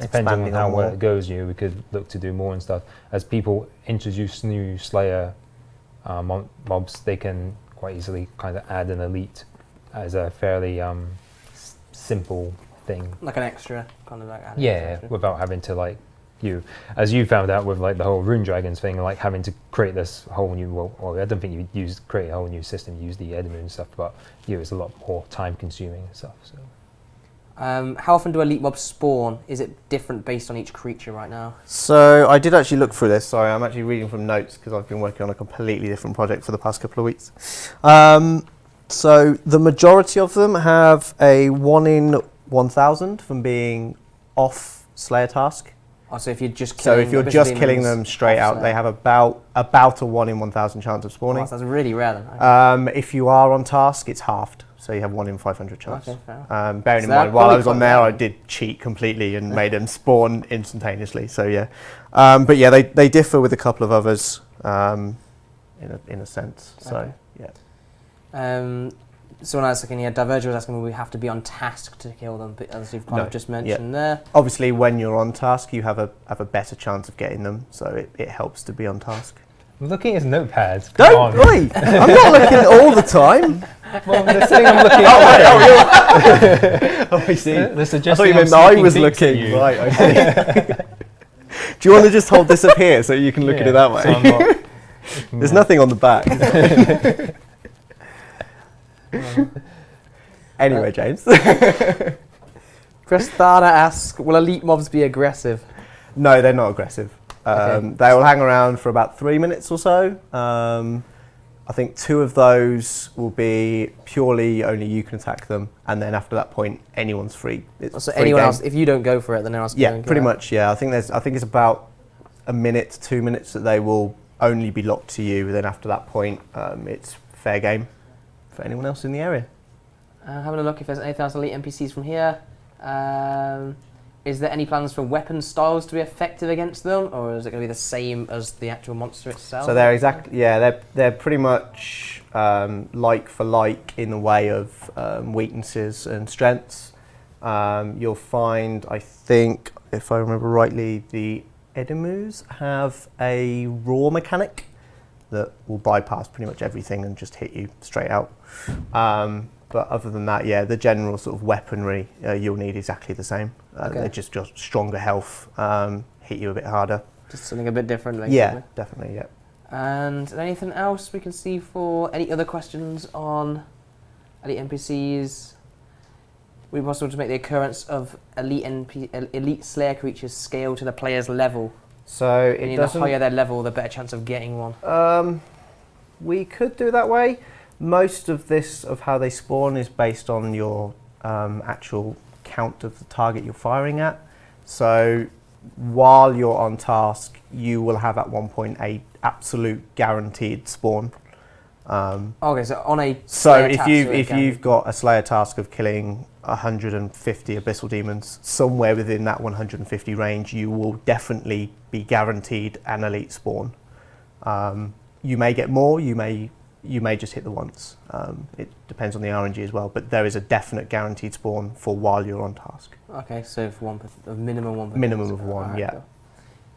depending Expanding on how on well more. it goes, we could look to do more and stuff. As people introduce new Slayer mobs, they can quite easily kind of add an elite as a fairly simple thing. Like an extra, kind of like. adding Yeah, extra. without having to like as you found out with like the whole Rune Dragons thing, like having to create this whole new. Well, I don't think you create a whole new system. You use the Edemu and stuff, but it's a lot more time consuming and stuff. So. How often do elite mobs spawn? Is it different based on each creature right now? So I did actually look through this. Sorry, I'm actually reading from notes because I've been working on a completely different project for the past couple of weeks. So the majority of them have a 1 in 1,000 from being off Slayer task. Oh, so if you're just So killing if you're abyssal just killing demons them straight off out, they Slayer. have about a 1 in 1,000 chance of Oh, spawning. that's really rare then. If you are on task, it's halved. So you have 1 in 500 chance. Okay, fair enough. Bearing So in they're mind, while I probably was on quite there, I random. did cheat completely and made them spawn instantaneously. So yeah, but yeah, they differ with a couple of others in a sense. So Okay. yeah, Someone else asking, Diverger was asking, will we have to be on task to kill them? But as you've kind No. of just mentioned there. obviously when you're on task, you have a better chance of getting them. So it helps to be on task. I'm looking at his notepads. Come Don't, on. oi, I'm not looking all the time. Well, the thing I'm looking at. Oh, I see. The I suggestion thought you I'm meant that I sneaking was peeks at looking. you. Right, I see. Do you want to just hold this up here so you can look at it that way? So I'm not There's nothing on the back. Anyway, James. Prestana asks, will elite mobs be aggressive? No, they're not aggressive. Okay. They will hang around for about 3 minutes or so. I think 2 of those will be purely only you can attack them, and then after that point, anyone's free. It's So free anyone game. else, if you don't go for it, then anyone else can Yeah, go pretty for it. much. Yeah, I think it's about a minute to 2 minutes that they will only be locked to you. Then after that point, it's fair game for anyone else in the area. Having a look if there's anything else on elite NPCs from here. Is there any plans for weapon styles to be effective against them, or is it going to be the same as the actual monster itself? So they're pretty much like for like in the way of weaknesses and strengths. You'll find, I think, if I remember rightly, the Edimus have a raw mechanic that will bypass pretty much everything and just hit you straight out. But other than that, yeah, the general sort of weaponry you'll need exactly the same. Okay. They're just stronger health, hit you a bit harder. Just something a bit different, basically. Yeah, definitely, yeah. And anything else we can see for any other questions on elite NPCs? Would it be possible to make the occurrence of elite Slayer creatures scale to the player's level? So it Meaning doesn't. the higher their level, the better chance of getting one. We could do that way. Most of how they spawn is based on your actual count of the target you're firing at. So while you're on task, you will have at one point a absolute guaranteed spawn. Okay, so on a So Slayer if task, you've got a Slayer task of killing 150 abyssal demons, somewhere within that 150 range, you will definitely be guaranteed an elite spawn. You may get more, you may just hit the once. It depends on the RNG as well, but there is a definite guaranteed spawn for while you're on task. Okay, so for a minimum one. Minimum of one, Alright, yeah. cool.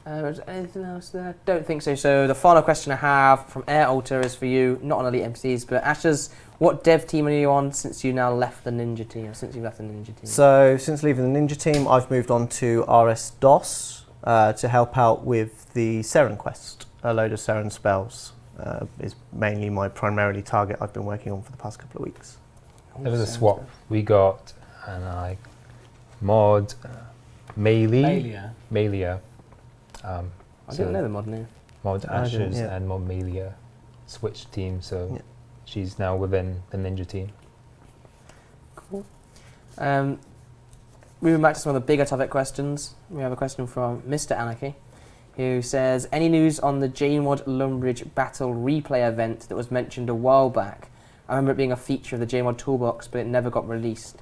Is there anything else there? Don't think so. So the final question I have from Air Alter is for you, not on elite MCs, but Asherz, what dev team are you on since you now left the Ninja team, or since you left the Ninja team? So since leaving the Ninja team, I've moved on to RS-DOS to help out with the Seren quest. A load of Seren spells is mainly my primarily target I've been working on for the past couple of weeks. There was a swap. We got an mod Melia. I didn't know the mod name. Mod I didn't, Asherz yeah. and Mod Melia switched teams, so Yeah. she's now within the Ninja team. Cool. Moving back to some of the bigger topic questions, we have a question from Mr. Anarchy, who says, any news on the JMod Lumbridge Battle replay event that was mentioned a while back? I remember it being a feature of the JMod toolbox, but it never got released.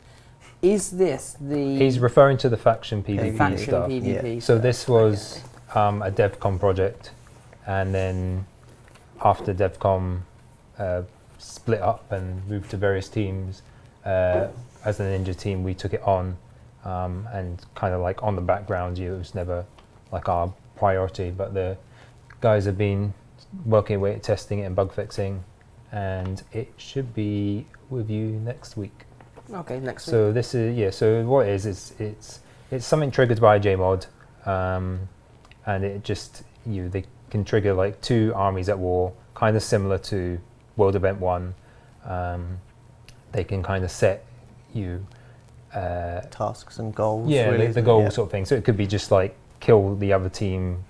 Is this the... He's referring to the faction PvP faction stuff. PvP Yeah. So stuff? this was a DevCon project, and then after DevCon split up and moved to various teams, as a Ninja team we took it on, and kind of like on the background, it was never like our priority, but the guys have been working away at testing it and bug fixing, and it should be with you next week. Okay, next week. So this is so what it is it's something triggered by JMod, and it just they can trigger like 2 armies at war, kind of similar to World Event 1. They can kind of set Tasks and goals. yeah, really, the isn't it? goal Yeah. sort of thing. So it could be just like kill the other team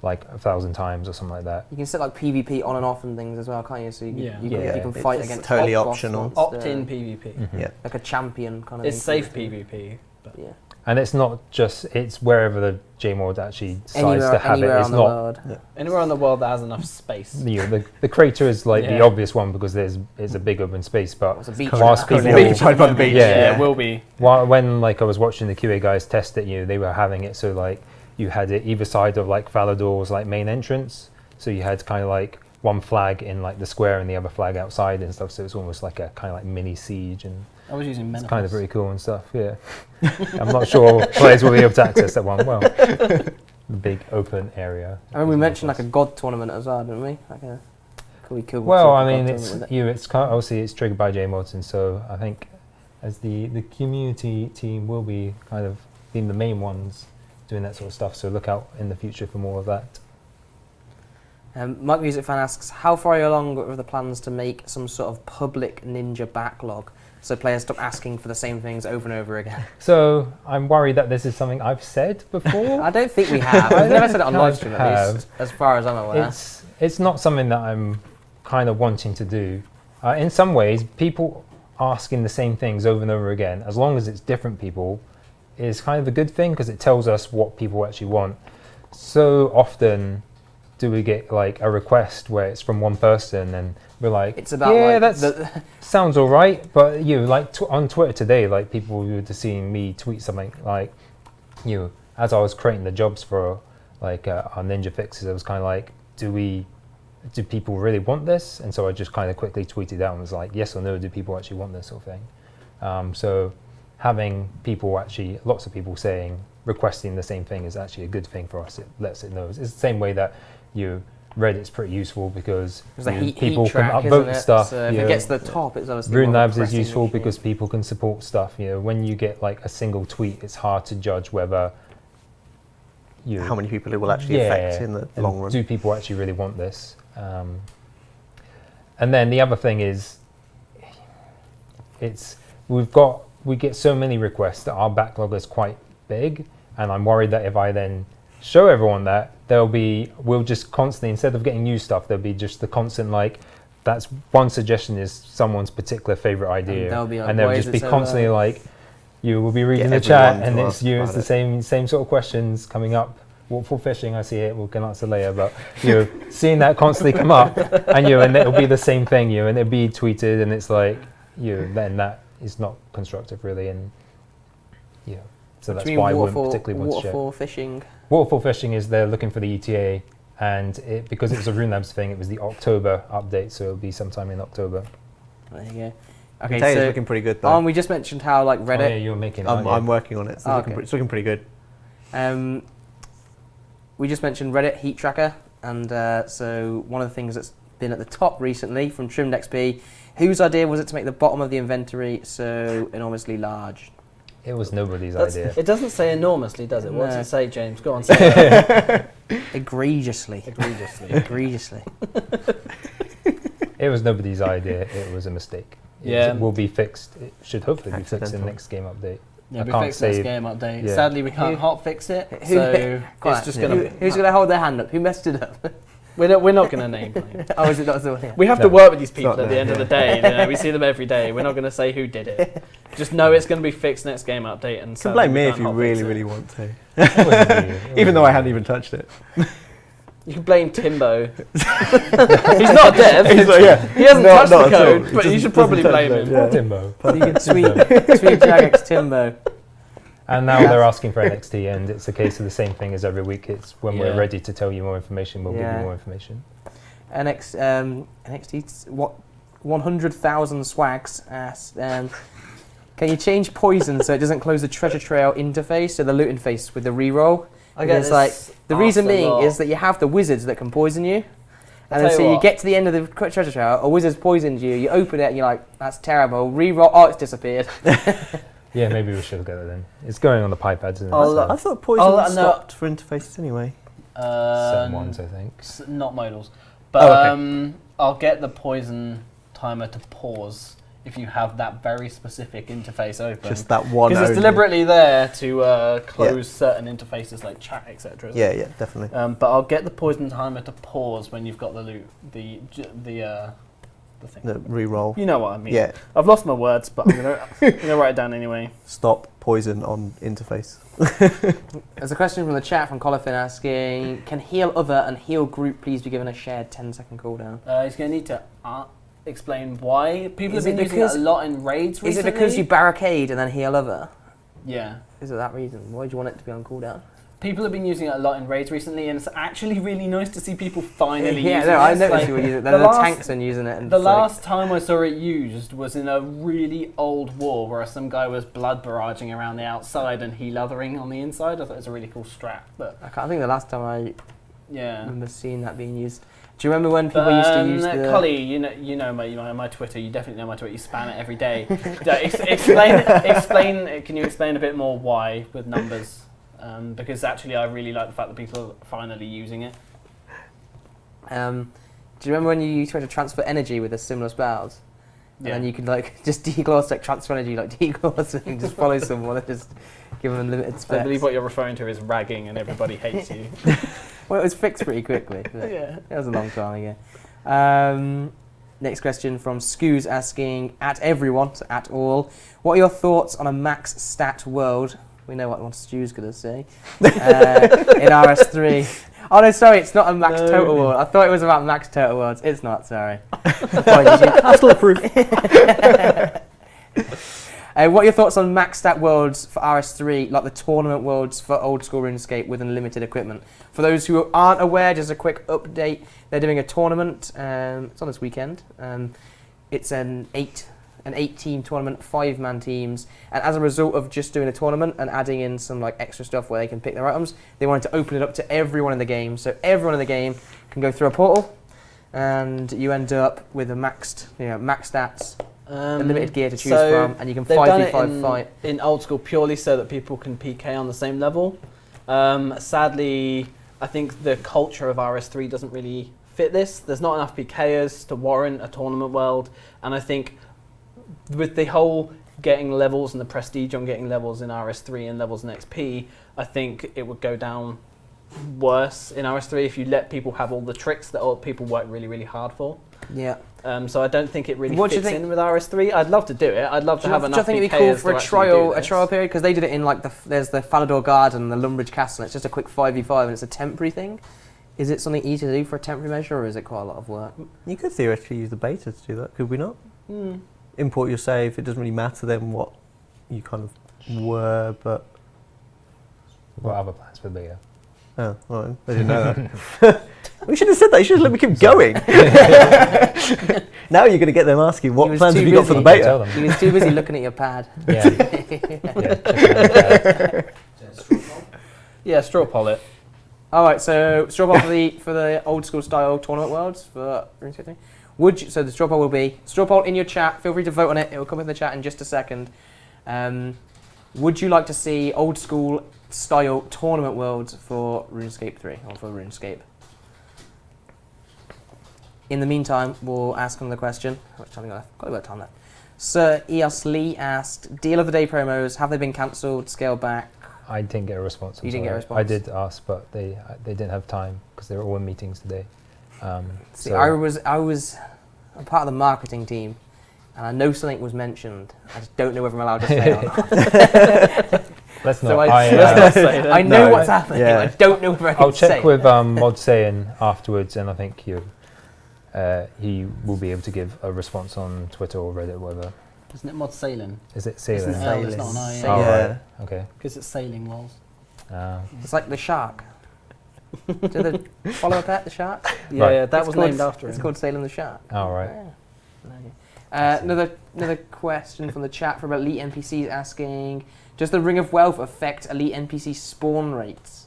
like 1,000 times or something like that. You can set like PvP on and off and things as well, can't you? So you, Yeah. you, Yeah, can it's fight against totally boss optional. monster, Opt-in PvP. Mhm. Yeah. like a champion kind of It's thing. safe PvP. But Yeah. And it's not just, it's wherever the JMod actually decides Anywhere, to have it. anywhere It's on the not, world. anywhere in the world that has enough space. the crater is like the Yeah. obvious one because it's a big open space, but It's a beach. whilst Currently people- occupied by the beach. Yeah, it will be. when like I was watching the QA guys test it, they were having it so like you had it either side of like Valador's like main entrance, so you had kind of like one flag in like the square and the other flag outside and stuff, so it's almost like a kind of like mini siege, and I was using it's Menopause. kind of pretty cool and stuff. Yeah. I'm not sure players will be able to access that one well. The big open area. I mean, we mentioned like a god tournament as well, didn't we? Like a cool. Well, I god mean, tournament it's with it. it's kind of, obviously it's triggered by JMods, and so I think as the community team will be kind of being the main ones doing that sort of stuff. So look out in the future for more of that. Mike Music Fan asks, how far are you along with the plans to make some sort of public ninja backlog so players stop asking for the same things over and over again? So I'm worried that this is something I've said before. I don't think we have. I I've never don't said it on think I live stream, at least, have. as far as I'm aware. It's not something that I'm kind of wanting to do. In some ways, people asking the same things over and over again, as long as it's different people, is kind of a good thing because it tells us what people actually want. So often do we get like a request where it's from one person and we're like, It's about yeah, like that sounds all right, but like on Twitter today, like people were just seeing me tweet something like, as I was creating the jobs for like our Ninja Fixes, I was kind of like, do people really want this? And so I just kind of quickly tweeted out and was like, yes or no, do people actually want this sort of thing? So having lots of people requesting the same thing is actually a good thing for us. It lets it know. It's the same way that Reddit's pretty useful because people can track, upvote stuff. So if it gets to the top, it's obviously Rune more of a Labs is pressing useful issue. because people can support stuff. When you get like a single tweet, it's hard to judge whether How many people it will actually affect in the long run. Do people actually really want this? And then the other thing is, we get so many requests that our backlog is quite big, and I'm worried that if I then show everyone that, we'll just constantly, instead of getting new stuff, there'll be just the constant like, that's one suggestion is someone's particular favorite idea, and they'll just be constantly like, you will be reading the chat, and it's the same sort of questions coming up. Waterfall fishing, I see it. We can answer later, but seeing that constantly come up, and and it'll be the same thing, and it'll be tweeted, and it's like, then that is not constructive, really, and so that's why I wouldn't particularly want to share. Waterfall fishing. Waterfall fishing is they're looking for the ETA, and because it was a Rune Labs thing, it was the October update, so it'll be sometime in October. There you go. Okay, Okay, it's so looking pretty good though. we just mentioned how like Reddit. Oh, yeah, you're making it. I'm working on it. So Okay. it's looking pretty good. We just mentioned Reddit Heat Tracker, and so one of the things that's been at the top recently from Trimmed XP, whose idea was it to make the bottom of the inventory so enormously large? It was nobody's idea. It doesn't say enormously, does it? What does No. it say, James? Go on, say it. Egregiously. Egregiously. Egregiously. It was nobody's idea. It was a mistake. Yeah. It will be fixed. It should hopefully be fixed in the Accidental. next game update. Yeah, I we can't fixed this say- game update. yeah. Sadly, we can't Who- hot fix it, who- so Quiet. it's just gonna. Who's going to hold their hand up? Who messed it up? We're not gonna name names. Oh, is it not someone here? We have to No. work with these people not at the there, end of the day. We see them every day. We're not going to say who did it. Just know it's going to be fixed next game update. And You can blame me if you really want to. It wasn't you. Even though I hadn't even touched it. You can blame Timbo. He's not a dev. He's like, yeah. He hasn't Not touched the at all. code, He but you doesn't- should probably doesn't touch blame it, him. yeah. Poor Timbo. You can tweet Jagex Timbo. And now they're asking for NXT, and it's a case of the same thing as every week. It's when Yeah. we're ready to tell you more information, we'll give Yeah. you more information. NXT, what? 100,000 swags asked, can you change poison so it doesn't close the treasure trail interface to the loot interface with the reroll? I get Because, like, this the reason asked a being lot. is that you have the wizards that can poison you. And tell then you so you what. get to the end of the treasure trail, a wizard's poisoned you, you open it and you're like, that's terrible, reroll, oh, it's disappeared. Yeah, maybe we should get it then. It's going on the pipeads, isn't it? I'll, So I thought poison no. stopped for interfaces anyway. certain ones, I think. Not modals. But okay. I'll get the poison timer to pause if you have that very specific interface open. Just that one. Because it's only. deliberately there to close certain interfaces like chat, etc. Yeah, yeah, definitely. But I'll get the poison timer to pause when you've got the loot, the thing. The re-roll. You know what I mean. Yeah, I've lost my words, but I'm gonna write it down anyway. stop poison on interface. There's a question from the chat from Colifin asking, can heal other and heal group please be given a shared 10-second cooldown? He's going to need to explain why. People Is have it been using it because- a lot in raids recently. Is it because you barricade and then heal other? Yeah. Is it that reason? Why do you want it to be on cooldown? People have been using it a lot in raids recently, and it's actually really nice to see people finally Yeah, using no, it. I noticed Like, you were using it. the Then the last- tanks and using it. And The it's like- last time I saw it used was in a really old war where some guy was blood barraging around the outside and heal othering on the inside. I thought it was a really cool strat, but I can't think the last time I yeah. remember seeing that being used. Do you remember when people used to use the... Collie, you know my Twitter. You definitely know my Twitter. You spam it every day. Explain. Can you explain a bit more why with numbers? Because actually, I really like the fact that people are finally using it. Do you remember when you tried to transfer energy with the similar spells? And then you could like just declaw, like transfer energy, like declaw, and just follow someone and just give them limited specs. I believe what you're referring to is ragging, and everybody hates you. Well, it was fixed pretty quickly. But Yeah. it was a long time ago. Next question from Scoos asking, at everyone, so at all, what are your thoughts on a max stat world? We know what Stu's going to say. In RS3. Oh no, sorry, it's not a max total world. I thought it was about max total worlds. It's not, sorry. I still approve. What are your thoughts on max stat worlds for RS3, like the tournament worlds for old school RuneScape with unlimited equipment? For those who aren't aware, just a quick update. They're doing a tournament. It's on this weekend. It's an 8-team tournament, 5-man teams. And as a result of just doing a tournament and adding in some like extra stuff where they can pick their items, they wanted to open it up to everyone in the game. So everyone in the game can go through a portal, and you end up with a max stats. Unlimited gear to choose from, and you can 5v5 fight. In old school purely so that people can PK on the same level. Sadly, I think the culture of RS3 doesn't really fit this. There's not enough PKers to warrant a tournament world, and I think with the whole getting levels and the prestige on getting levels in RS3 and levels in XP, I think it would go down worse in RS3 if you let people have all the tricks that old people work really, really hard for. Yeah. So I don't think it really fits in with RS3. I'd love to do it. I'd love to have enough. Do you think it'd be cool for a trial period? Because they did it in like there's the Falador Garden and the Lumbridge Castle. It's just a quick 5v5 and it's a temporary thing. Is it something easy to do for a temporary measure, or is it quite a lot of work? You could theoretically use the beta to do that, could we not? Import your save. It doesn't really matter then what you kind of were, but. What other plans for the beta? Oh, all right. I didn't know that. We should have said that. You should have let me keep going. Now you're going to get them asking, what plans have you got for the beta? He was too busy looking at your pad. Yeah, straw poll it. All right, so straw poll for the old school style tournament worlds for RuneScape. So the straw poll will be straw poll in your chat. Feel free to vote on it. It will come in the chat in just a second. Would you like to see old school style tournament worlds for RuneScape 3 or for RuneScape? In the meantime, we'll ask another question. How much time have we got left? Got a bit of time left. Sir Eos Lee asked, Deal of the Day promos, have they been cancelled, scaled back? I didn't get a response. You didn't get a response? I did ask, but they didn't have time because they were all in meetings today. See, I was I'm part of the marketing team, and I know something was mentioned. I just don't know whether I'm allowed to say it or not. Let's not. So I know what's happening. Yeah. I don't know whether I can say it. I'll check with Mod Sayin afterwards, and I think he will be able to give a response on Twitter or Reddit or whatever. Isn't it Mod Sailing? Is it Sailing? It's not an I. Oh, right. Okay. Because it's sailing walls. It's like the shark. Do they follow a pet, the shark? Yeah, right. Yeah, that was named after him. It's called Sailing the Shark. Oh, right. Yeah. Another question from the chat from Elite NPCs asking, does the Ring of Wealth affect Elite NPC spawn rates?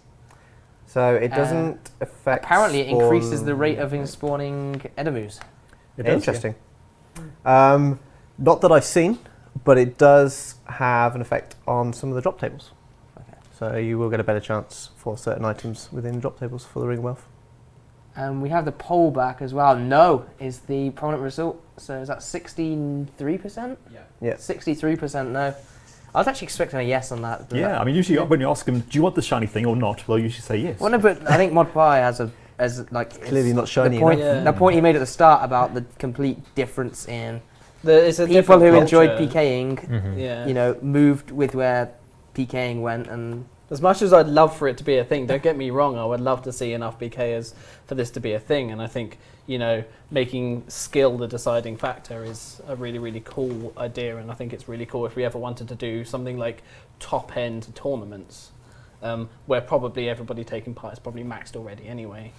So it doesn't affect. Apparently, it increases the rate of spawning Edamus. Interesting. Yeah. Not that I've seen, but it does have an effect on some of the drop tables. Okay. So you will get a better chance for certain items within drop tables for the Ring of Wealth. We have the poll back as well. No is the prominent result. So is that 63%? Yeah. 63% no. I was actually expecting a yes on that. Yeah, I mean, usually when you ask them, do you want the shiny thing or not? They'll usually say yes. Well, no, but I think ModPie has clearly not shiny enough. The point you made at the start about the complete difference in it's a people who culture. Enjoyed PKing, moved with where PKing went. And as much as I'd love for it to be a thing, don't get me wrong, I would love to see enough PKers for this to be a thing. And I think, making skill the deciding factor is a really, really cool idea. And I think it's really cool if we ever wanted to do something like top-end tournaments, where probably everybody taking part is probably maxed already anyway.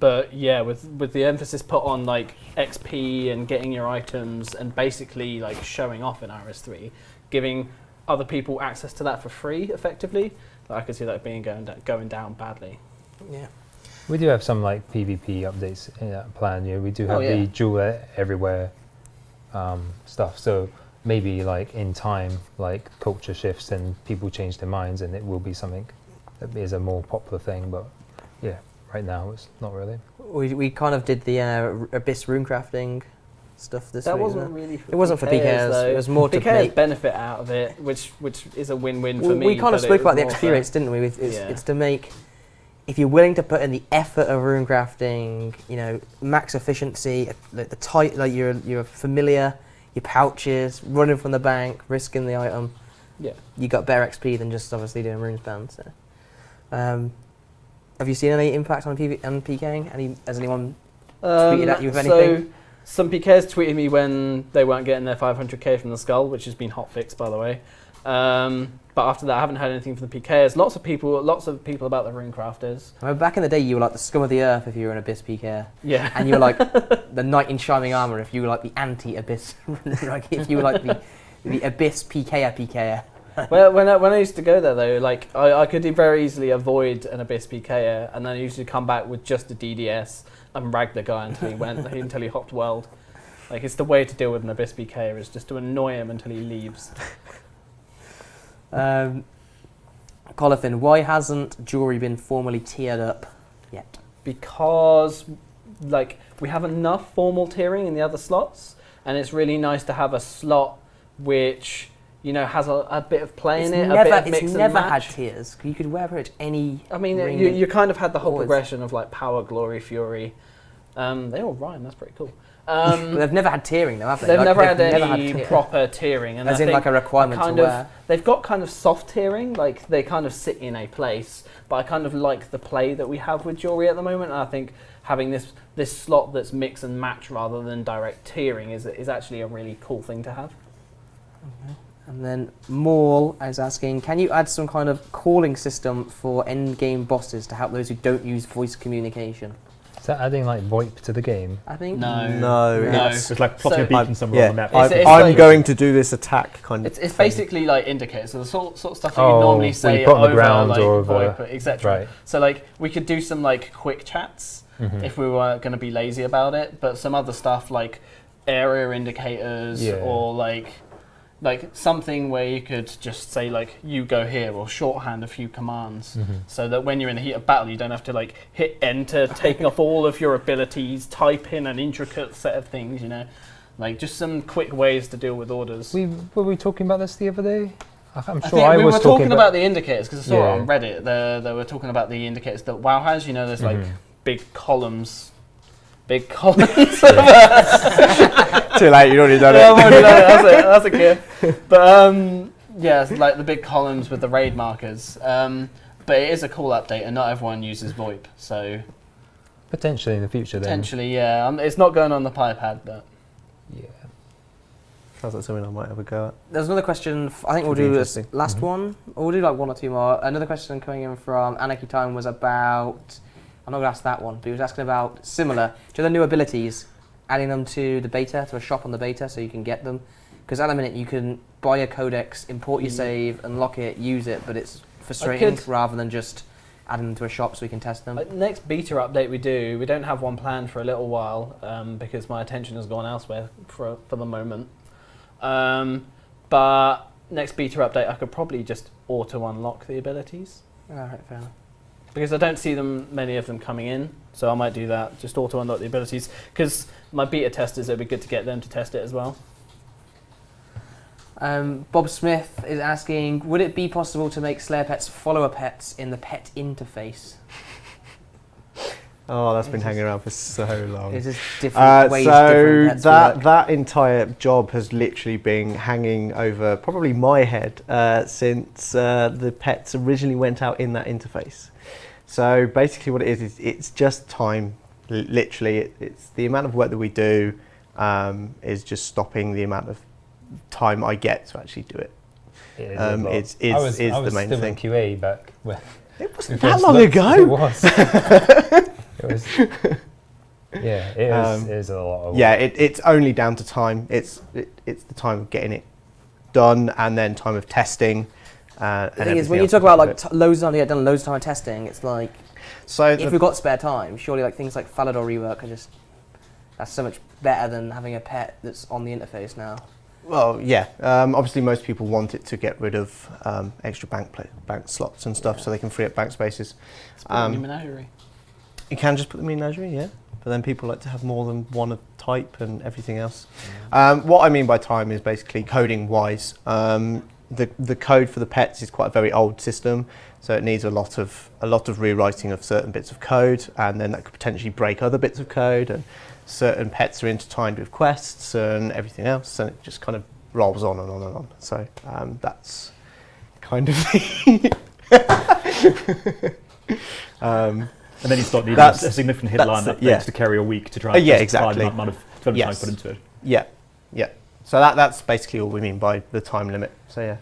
But yeah, with the emphasis put on like XP and getting your items and basically like showing off in RS3, giving other people access to that for free, effectively, I could see that going down badly. Yeah. We do have some like PvP updates in that plan. We do have the jewel everywhere stuff. So maybe like in time, like culture shifts and people change their minds, and it will be something that is a more popular thing. But yeah, right now it's not really. We kind of did the Abyss runecrafting stuff this week. That wasn't really for it wasn't for PKers, though. It was more to PKers benefit out of it, which is a win-win for me. We kind of spoke about the experience, didn't we? It's to make if you're willing to put in the effort of rune crafting, you know, max efficiency, like the tight, like your familiar, your pouches, running from the bank, risking the item, Yeah. you got better XP than just obviously doing rune spam. So, have you seen any impact on PKing? Has anyone tweeted at you with anything? So some PKs tweeted me when they weren't getting their 500k from the skull, which has been hotfixed, by the way. But after that, I haven't heard anything from the PKs. Lots of people about the rune crafters. I mean, back in the day, you were like the scum of the earth if you were an Abyss PK. Yeah. And you were like the knight in shining armor if you were like the anti-Abyss. Like if you were like the Abyss PKer. Well, when I used to go there though, like I could very easily avoid an Abyss PKer, and then I usually come back with just a DDS and rag the guy until he hopped world. Like it's the way to deal with an Abyss PKer is just to annoy him until he leaves. Colifin, why hasn't jewelry been formally tiered up yet? Because like we have enough formal tiering in the other slots, and it's really nice to have a slot which, you know, has a bit of play in it, a bit of mix and match. It's never had tiers. You could wear it any. I mean, ring you kind of had the whole always. progression of like power, glory, fury. They all rhyme. That's pretty cool. But they've never had tiering though, have they? They've Like, never had never any tier. proper tiering, and As I in think like a requirement kind to of, wear. they've got kind of soft tiering, like they kind of sit in a place. But I kind of like the play that we have with jewelry at the moment. And I think having this slot that's mix and match rather than direct tiering is actually a really cool thing to have. Okay. And then Maul is asking, can you add some kind of calling system for endgame bosses to help those who don't use voice communication? Is that adding like VoIP to the game? I think. No. It's like plotting So- a beacon somewhere Yeah, on the map. It's I'm like- going to do this attack kind of. It's thing. basically like indicators, so the sort of stuff that Oh, you normally where say you put on the over ground like or over- VoIP, etc. Right. So like we could do some like quick chats Mhm. if we were going to be lazy about it, but some other stuff like area indicators Yeah. or like something where you could just say like you go here or shorthand a few commands so that when you're in the heat of battle you don't have to like hit enter, taking off all of your abilities, type in an intricate set of things, you know, like just some quick ways to deal with orders. Were we talking about this the other day? I'm I sure think I we was were talking about the indicators because I saw it on Reddit. They were talking about the indicators that WoW has. You know, there's like big columns. Too late, you'd already done Yeah, it. I've already done it. That's a gift. But yeah, it's like the big columns with the raid markers. But it is a cool update, and not everyone uses VoIP. So potentially in the future. potentially, yeah, it's not going on the PyPad, but Then. Yeah. Sounds like something I might have a go at. There's another question. I think we'll Could be do this interesting. last one. Or we'll do like one or two more. Another question coming in from Anarchy Time was about. I'm not going to ask that one, but he was asking about similar. Do the new abilities, adding them to the beta, to a shop on the beta, so you can get them? Because at the minute you can buy a codex, import your save, unlock it, use it, but it's frustrating rather than just adding them to a shop so we can test them. next beta update we don't have one planned for a little while because my attention has gone elsewhere for the moment. But next beta update I could probably just auto unlock the abilities. Alright, fair enough. Because I don't see many of them coming in, so I might do that. Just auto unlock the abilities. Because my beta testers, it'd be good to get them to test it as well. Bob Smith is asking, would it be possible to make Slayer pets follower pets in the pet interface? Oh, that's been hanging around for so long. Is this different ways different pets work? that entire job has literally been hanging over probably my head since the pets originally went out in that interface. So basically what it is it's just time. Literally, it's the amount of work that we do is just stopping the amount of time I get to actually do it. It is a lot. It's I was the main still thing. in QA back when. It wasn't we that first long looked. ago. It was. It was. Yeah, it is a lot of work. Yeah, it's only down to time. It's the time of getting it done and then time of testing. The thing is, when you talk about like loads of time to get done, loads of time of testing, it's like so if we've got spare time, surely like things like Falador rework are just that's so much better than having a pet that's on the interface now. well, yeah. Obviously, most people want it to get rid of extra bank slots and stuff, so they can free up bank spaces. It's put in your menagerie. You can just put them in menagerie, yeah. But then people like to have more than one of type and everything else. What I mean by time is basically coding wise. the code for the pets is quite a very old system, so it needs a lot of rewriting of certain bits of code, and then that could potentially break other bits of code, and certain pets are intertwined with quests and everything else, and it just kind of rolls on and on and on. So that's kind of and then you start needing a significant headline that's to carry a week to try and justify the amount of development time put into it. Yeah. So that's basically all we mean by the time limit. So yeah.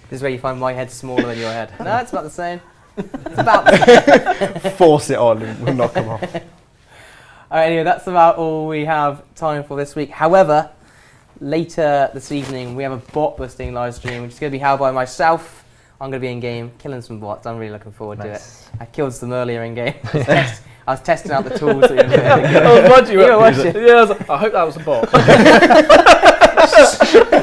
This is where you find my head smaller than your head. No, it's about the same. It's about the same. Force it on and we'll knock them off. All right, anyway, that's about all we have time for this week. However, later this evening we have a bot busting live stream, which is going to be held by myself. I'm going to be in game killing some bots. I'm really looking forward to it. I killed some earlier in game. I was testing out the tools. That I was watching. Yeah, I was like, I hope that was a bot.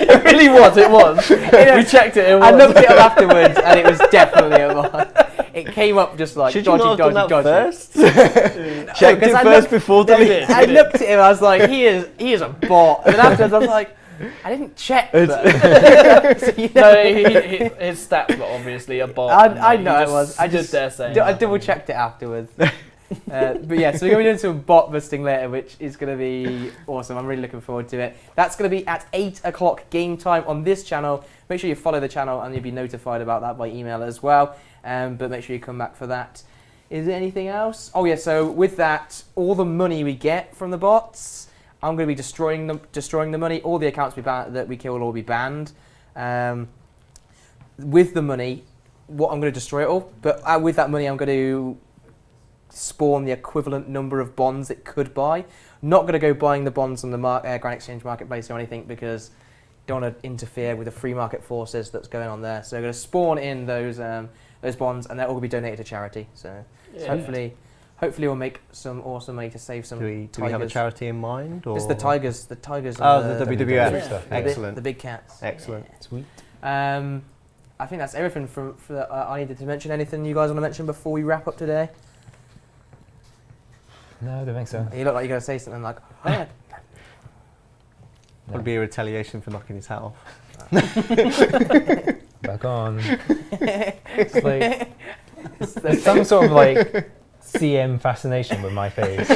It really was. It was. We checked it. I looked it up afterwards, and it was definitely a bot. It came up just like Should dodgy, you not have done dodgy. that first? Checked it first before deleting. I looked at him. I was like, he is a bot. And then afterwards, I was like, I didn't check. So, No, his stats were obviously a bot. I know it was. I just just there saying. I double checked it afterwards. But yeah, so we're going to be doing some bot busting later, which is going to be awesome. I'm really looking forward to it. That's going to be at 8 o'clock game time on this channel. Make sure you follow the channel and you'll be notified about that by email as well. But make sure you come back for that. Is there anything else? Oh yeah, so with that, all the money we get from the bots, I'm going to be destroying the money. All the accounts that we kill will all be banned. With the money, I'm going to destroy it all. But with that money, I'm going to spawn the equivalent number of bonds it could buy. Not going to go buying the bonds on the Grand Exchange Marketplace or anything, because don't want to interfere with the free market forces that's going on there. So I'm going to spawn in those bonds, and they're all going to be donated to charity. So hopefully we'll make some awesome money to save some. Do we have a charity in mind? Or? It's the Tigers. The Tigers. Oh, the WWF stuff. Excellent. The big cats. Excellent. Yeah. Sweet. I think that's everything from I needed to mention. Anything you guys want to mention before we wrap up today? No, I don't think so. You look like you're going to say something like, oh, yeah. Would be a retaliation for knocking his hat off. Back on. It's like there's some sort of like CM fascination with my face.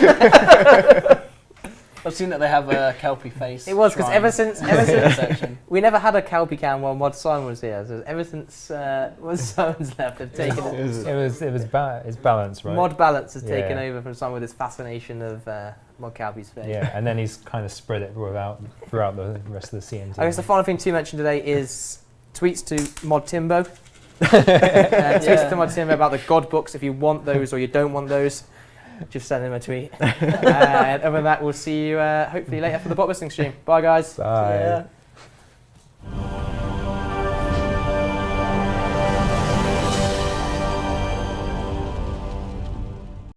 I've seen that they have a Kelpie face. It was because ever since we never had a Kelpie cam while Mod Simon was here. So ever since Mod Simon's left, they've taken It's balance, right? Mod Balance has taken over from Simon with his fascination of Mod Kelpie's face. Yeah, and then he's kind of spread it throughout the rest of the CM team. I guess the final thing to mention today is tweets to Mod Timbo. Tweets to Mod Timbo about the God books. If you want those or you don't want those, just send him a tweet. And other than that, we'll see you hopefully later for the bot busting stream. Bye, guys. Bye.